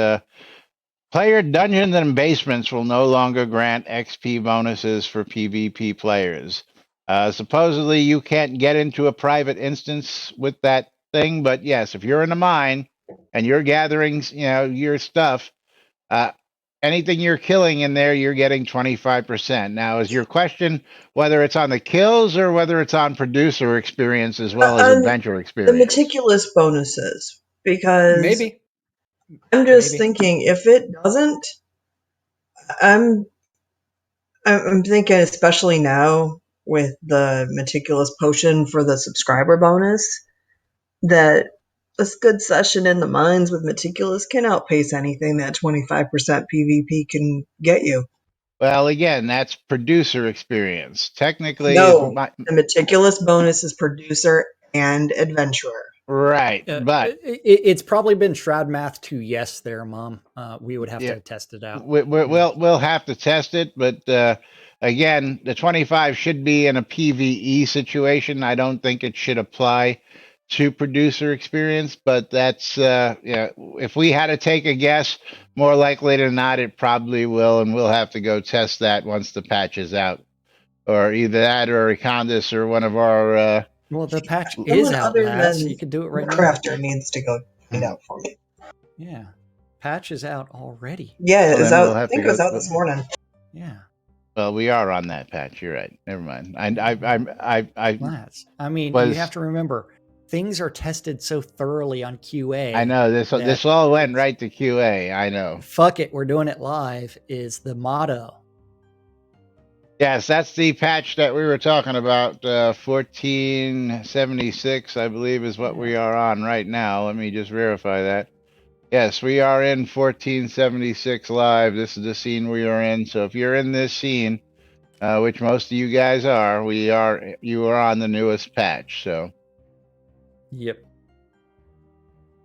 Speaker 2: player dungeons and basements will no longer grant XP bonuses for PvP players. Supposedly, you can't get into a private instance with that thing, but yes, if you're in a mine and you're gathering, you know, your stuff, anything you're killing in there, you're getting 25%. Now, is your question whether it's on the kills or whether it's on producer experience as well as adventure experience?
Speaker 5: The meticulous bonuses, because
Speaker 1: maybe
Speaker 5: I'm just thinking if it doesn't, I'm thinking especially now with the meticulous potion for the subscriber bonus that a good session in the mines with meticulous can outpace anything that 25% PvP can get you.
Speaker 2: Well, again, that's producer experience. Technically,
Speaker 5: no, the meticulous bonus is producer and adventurer.
Speaker 2: Right, but
Speaker 1: it's probably been Shroud math to yes there, Mom. We would have to test it out.
Speaker 2: We'll have to test it, but again, the 25 should be in a PvE situation. I don't think it should apply to producer experience, but that's yeah. If we had to take a guess, more likely than not, it probably will, and we'll have to go test that once the patch is out, or either that or Econdis or one of our.
Speaker 1: Well, the patch is out, Laz. So you can do it right now.
Speaker 5: Crafter needs to go find out for me.
Speaker 1: Yeah, patch is out already.
Speaker 5: Yeah, it is out. I think it was out this morning.
Speaker 1: Yeah.
Speaker 2: Well, we are on that patch. You're right. Never mind. Laz,
Speaker 1: I mean, you have to remember, things are tested so thoroughly on QA.
Speaker 2: I know this all went right to QA. I know.
Speaker 1: Fuck it, we're doing it live is the motto.
Speaker 2: Yes, that's the patch that we were talking about. 1476, I believe, is what we are on right now. Let me just verify that. Yes, we are in 1476 live. This is the scene we are in. So if you're in this scene, which most of you guys are, you are on the newest patch. So.
Speaker 1: Yep.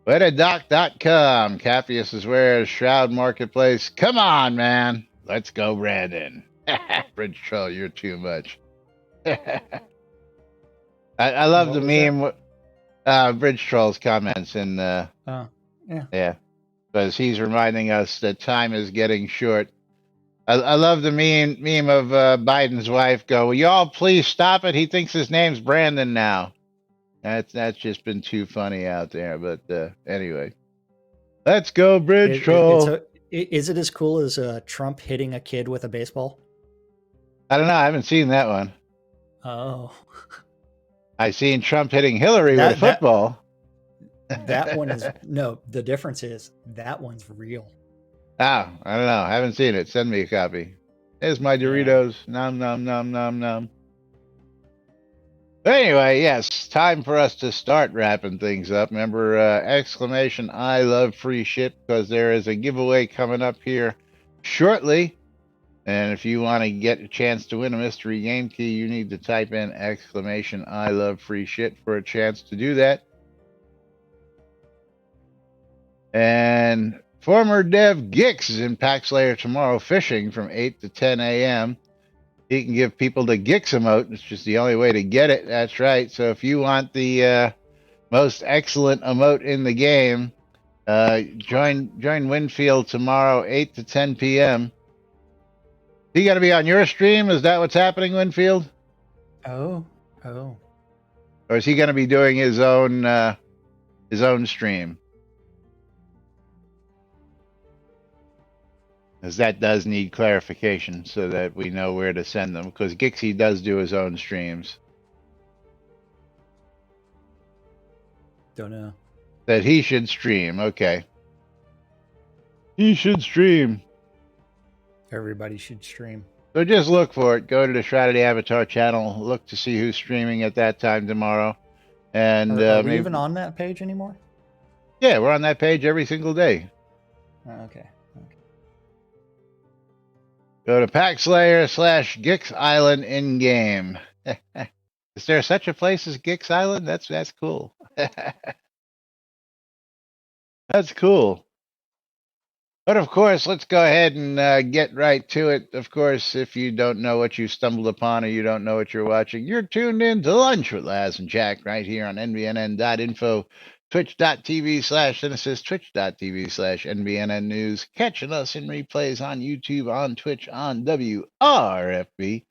Speaker 2: Wetadoc.com. Cappius is where Shroud Marketplace. Come on, man. Let's go, Brandon. Bridge Troll, you're too much. I love the meme. Bridge Troll's comments and yeah, because he's reminding us that time is getting short. I love the meme of Biden's wife go, will y'all please stop it? He thinks his name's Brandon now. That's just been too funny out there. But anyway, let's go, Bridge Troll.
Speaker 1: Is it as cool as Trump hitting a kid with a baseball?
Speaker 2: I don't know. I haven't seen that one.
Speaker 1: Oh.
Speaker 2: I've seen Trump hitting Hillary with a football.
Speaker 1: That one is no. The difference is that one's real.
Speaker 2: Oh, I don't know. I haven't seen it. Send me a copy. There's my Doritos. Nom nom nom nom nom. But anyway, yes, time for us to start wrapping things up. Remember, exclamation I love free shit, because there is a giveaway coming up here shortly. And if you want to get a chance to win a mystery game key, you need to type in exclamation I love free shit for a chance to do that. And former dev Gix is in Paxlayer tomorrow fishing from 8 to 10 a.m. He can give people the Gix emote. It's just the only way to get it. That's right. So if you want the most excellent emote in the game. Join Winfield tomorrow, 8 to 10 p.m. He got to be on your stream? Is that what's happening, Winfield?
Speaker 1: Oh.
Speaker 2: Or is he going to be doing his own stream? Because that does need clarification so that we know where to send them. Because Gixie does do his own streams.
Speaker 1: Don't know.
Speaker 2: That he should stream. Okay. He should stream.
Speaker 1: Everybody should stream.
Speaker 2: So just look for it. Go to the Shroud Avatar channel. Look to see who's streaming at that time tomorrow. And
Speaker 1: are we even on that page anymore?
Speaker 2: Yeah, we're on that page every single day.
Speaker 1: Okay.
Speaker 2: Go to PackSlayer/Gix Island in game. Is there such a place as Gix Island? That's cool. That's cool. But of course, let's go ahead and get right to it. Of course, if you don't know what you stumbled upon or you don't know what you're watching, you're tuned in to Lunch with Laz and Jack right here on NBNN.info, twitch.tv/Genesis, twitch.tv/NBNN News, catching us in replays on YouTube, on Twitch, on WRFB,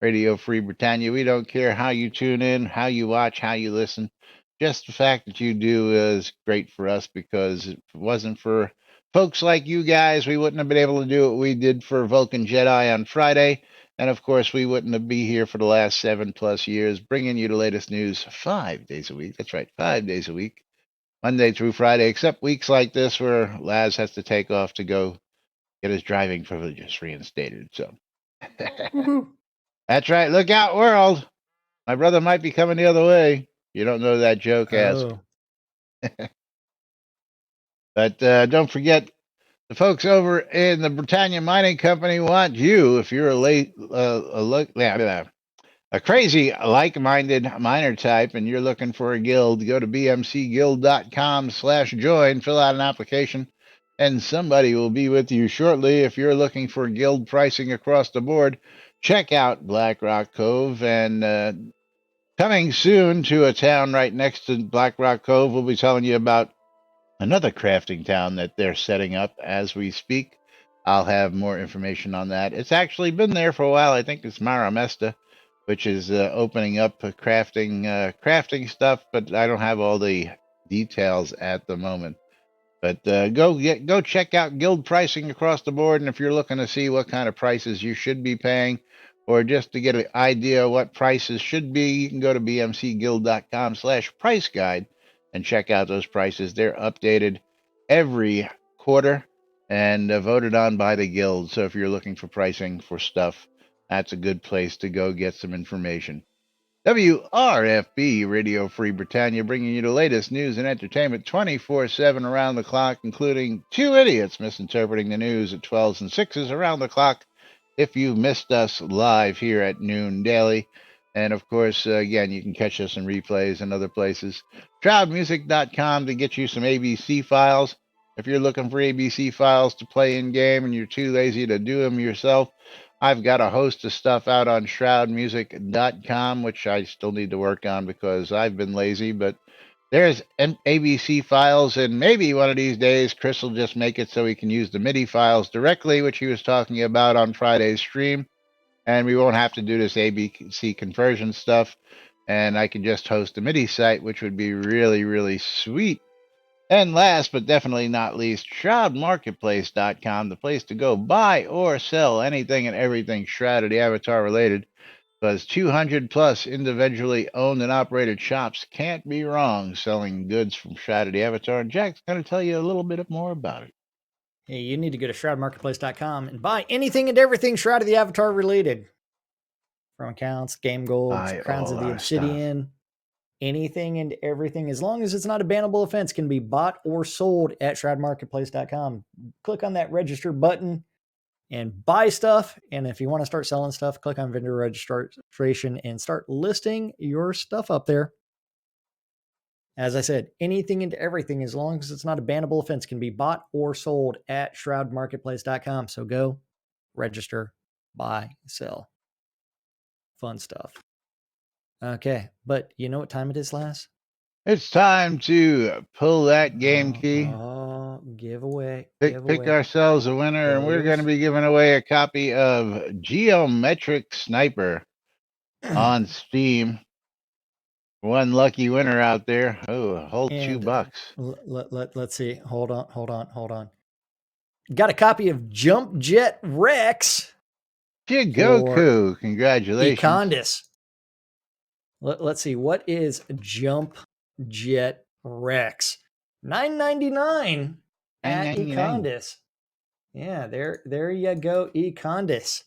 Speaker 2: Radio Free Britannia. We don't care how you tune in, how you watch, how you listen. Just the fact that you do is great for us, because if it wasn't for folks like you guys, we wouldn't have been able to do what we did for Vulcan Jedi on Friday. And of course, we wouldn't have been here for the last 7+ years, bringing you the latest news 5 days a week. That's right, 5 days a week, Monday through Friday, except weeks like this where Laz has to take off to go get his driving privileges reinstated. So that's right. Look out, world. My brother might be coming the other way. You don't know that joke, ask. But don't forget, the folks over in the Britannia Mining Company want you, if you're a crazy like-minded miner type and you're looking for a guild, go to bmcguild.com/join, fill out an application, and somebody will be with you shortly. If you're looking for guild pricing across the board, check out Black Rock Cove. And coming soon to a town right next to Black Rock Cove, we'll be telling you about another crafting town that they're setting up as we speak. I'll have more information on that. It's actually been there for a while. I think it's Mara Mesta, which is opening up crafting stuff, but I don't have all the details at the moment. But go check out guild pricing across the board, and if you're looking to see what kind of prices you should be paying, or just to get an idea of what prices should be, you can go to bmcguild.com/price guide and check out those prices. They're updated every quarter and voted on by the guild. So if you're looking for pricing for stuff, that's a good place to go get some information. WRFB, Radio Free Britannia, bringing you the latest news and entertainment 24/7 around the clock, including two idiots misinterpreting the news at 12s and 6s around the clock if you missed us live here at noon daily. And of course, again, you can catch us in replays and other places. Shroudmusic.com to get you some ABC files. If you're looking for ABC files to play in game and you're too lazy to do them yourself, I've got a host of stuff out on shroudmusic.com, which I still need to work on because I've been lazy, but there's ABC files, and maybe one of these days Chris will just make it so he can use the MIDI files directly, which he was talking about on Friday's stream, and we won't have to do this ABC conversion stuff, and I can just host a MIDI site, which would be really, really sweet. And last but definitely not least, ShroudMarketplace.com, the place to go buy or sell anything and everything Shroud of the Avatar related, because 200+ individually owned and operated shops can't be wrong selling goods from Shroud of the Avatar. And Jack's going to tell you a little bit more about it.
Speaker 1: Hey, you need to go to ShroudMarketplace.com and buy anything and everything Shroud of the Avatar related. From accounts, game golds, Crowns of the Obsidian, stuff. Anything and everything, as long as it's not a bannable offense, can be bought or sold at shroudmarketplace.com. Click on that register button and buy stuff. And if you want to start selling stuff, click on vendor registration and start listing your stuff up there. As I said, anything and everything, as long as it's not a bannable offense, can be bought or sold at shroudmarketplace.com. So go register, buy, sell. Fun stuff. Okay, but you know what time it is, Laz?
Speaker 2: It's time to pull that game key.
Speaker 1: Giveaway.
Speaker 2: Pick ourselves a winner, and we're going to be giving away a copy of Geometric Sniper on Steam. One lucky winner out there. Oh, a whole $2.
Speaker 1: Let's see. Hold on. Got a copy of Jump Jet Rex.
Speaker 2: Jigoku, congratulations.
Speaker 1: Econdis. Let's see. What is Jump Jet Rex? $9.99 at Econdis. Yeah, there you go, Econdis.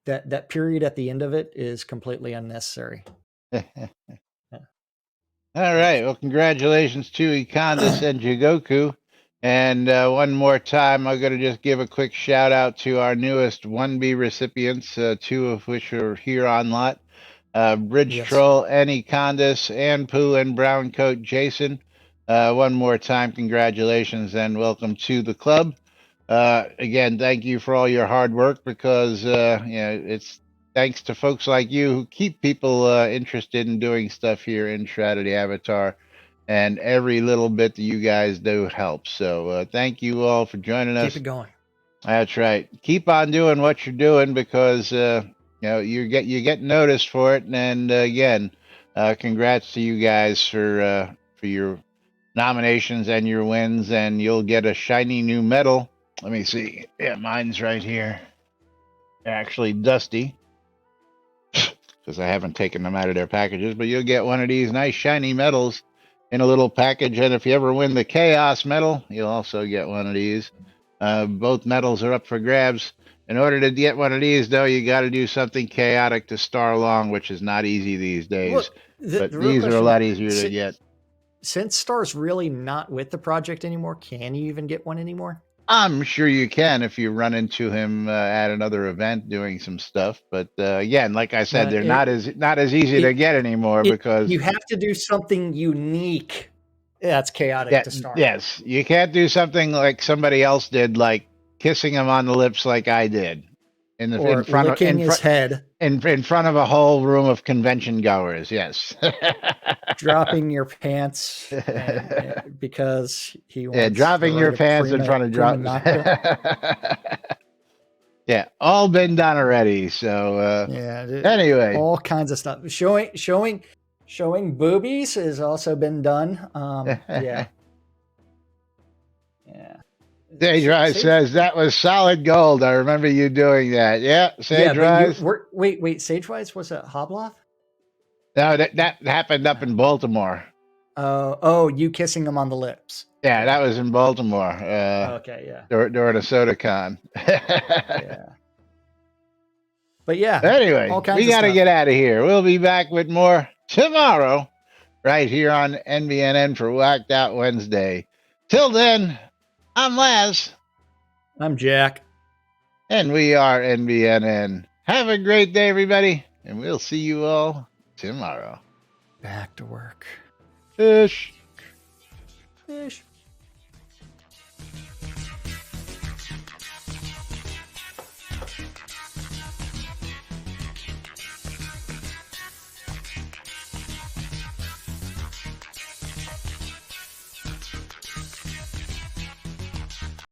Speaker 1: That period at the end of it is completely unnecessary.
Speaker 2: All right. Well, congratulations to Econdis and Jigoku. And one more time, I'm going to just give a quick shout out to our newest 1B recipients, 2 of which are here on lot. Bridge Troll, Annie Condis, Ann Pooh, and Browncoat Jason. One more time, congratulations and welcome to the club. Again, thank you for all your hard work because it's thanks to folks like you who keep people interested in doing stuff here in Shroud of the Avatar. And every little bit that you guys do helps. So thank you all for joining us.
Speaker 1: Keep it going.
Speaker 2: That's right. Keep on doing what you're doing because you get noticed for it. And again, congrats to you guys for your nominations and your wins. And you'll get a shiny new medal. Let me see. Yeah, mine's right here. They're actually dusty because I haven't taken them out of their packages. But you'll get one of these nice shiny medals in a little package, and if you ever win the Chaos medal, you'll also get one of these. Both medals are up for grabs. In order to get one of these, though, you got to do something chaotic to star along, which is not easy these days. But these are a lot easier to get.
Speaker 1: Since Star's really not with the project anymore, can you even get one anymore?
Speaker 2: I'm sure you can if you run into him at another event doing some stuff. But again, like I said, they're not as easy to get anymore because
Speaker 1: you have to do something unique. That's chaotic to start.
Speaker 2: Yes, you can't do something like somebody else did, like kissing him on the lips, like I did, in front of his
Speaker 1: head
Speaker 2: in front of a whole room of convention goers. Yes,
Speaker 1: dropping your pants because he wants
Speaker 2: dropping your pants in front of Yeah, all been done already. So anyway,
Speaker 1: all kinds of stuff. Showing boobies has also been done. Yeah.
Speaker 2: Sage Rise says that was solid gold. I remember you doing that. Yeah, Sage Rise.
Speaker 1: Wait. Sage Rise was a Hobloth?
Speaker 2: No, that happened up in Baltimore.
Speaker 1: Oh, you kissing him on the lips.
Speaker 2: Yeah, that was in Baltimore.
Speaker 1: Okay, yeah.
Speaker 2: During a SodaCon.
Speaker 1: Yeah. But yeah.
Speaker 2: Anyway, we got to get out of here. We'll be back with more tomorrow, right here on NBNN for Whacked Out Wednesday. Till then, I'm Laz.
Speaker 1: I'm Jack.
Speaker 2: And we are NBNN. Have a great day, everybody. And we'll see you all tomorrow.
Speaker 1: Back to work.
Speaker 2: Fish.
Speaker 1: Fish.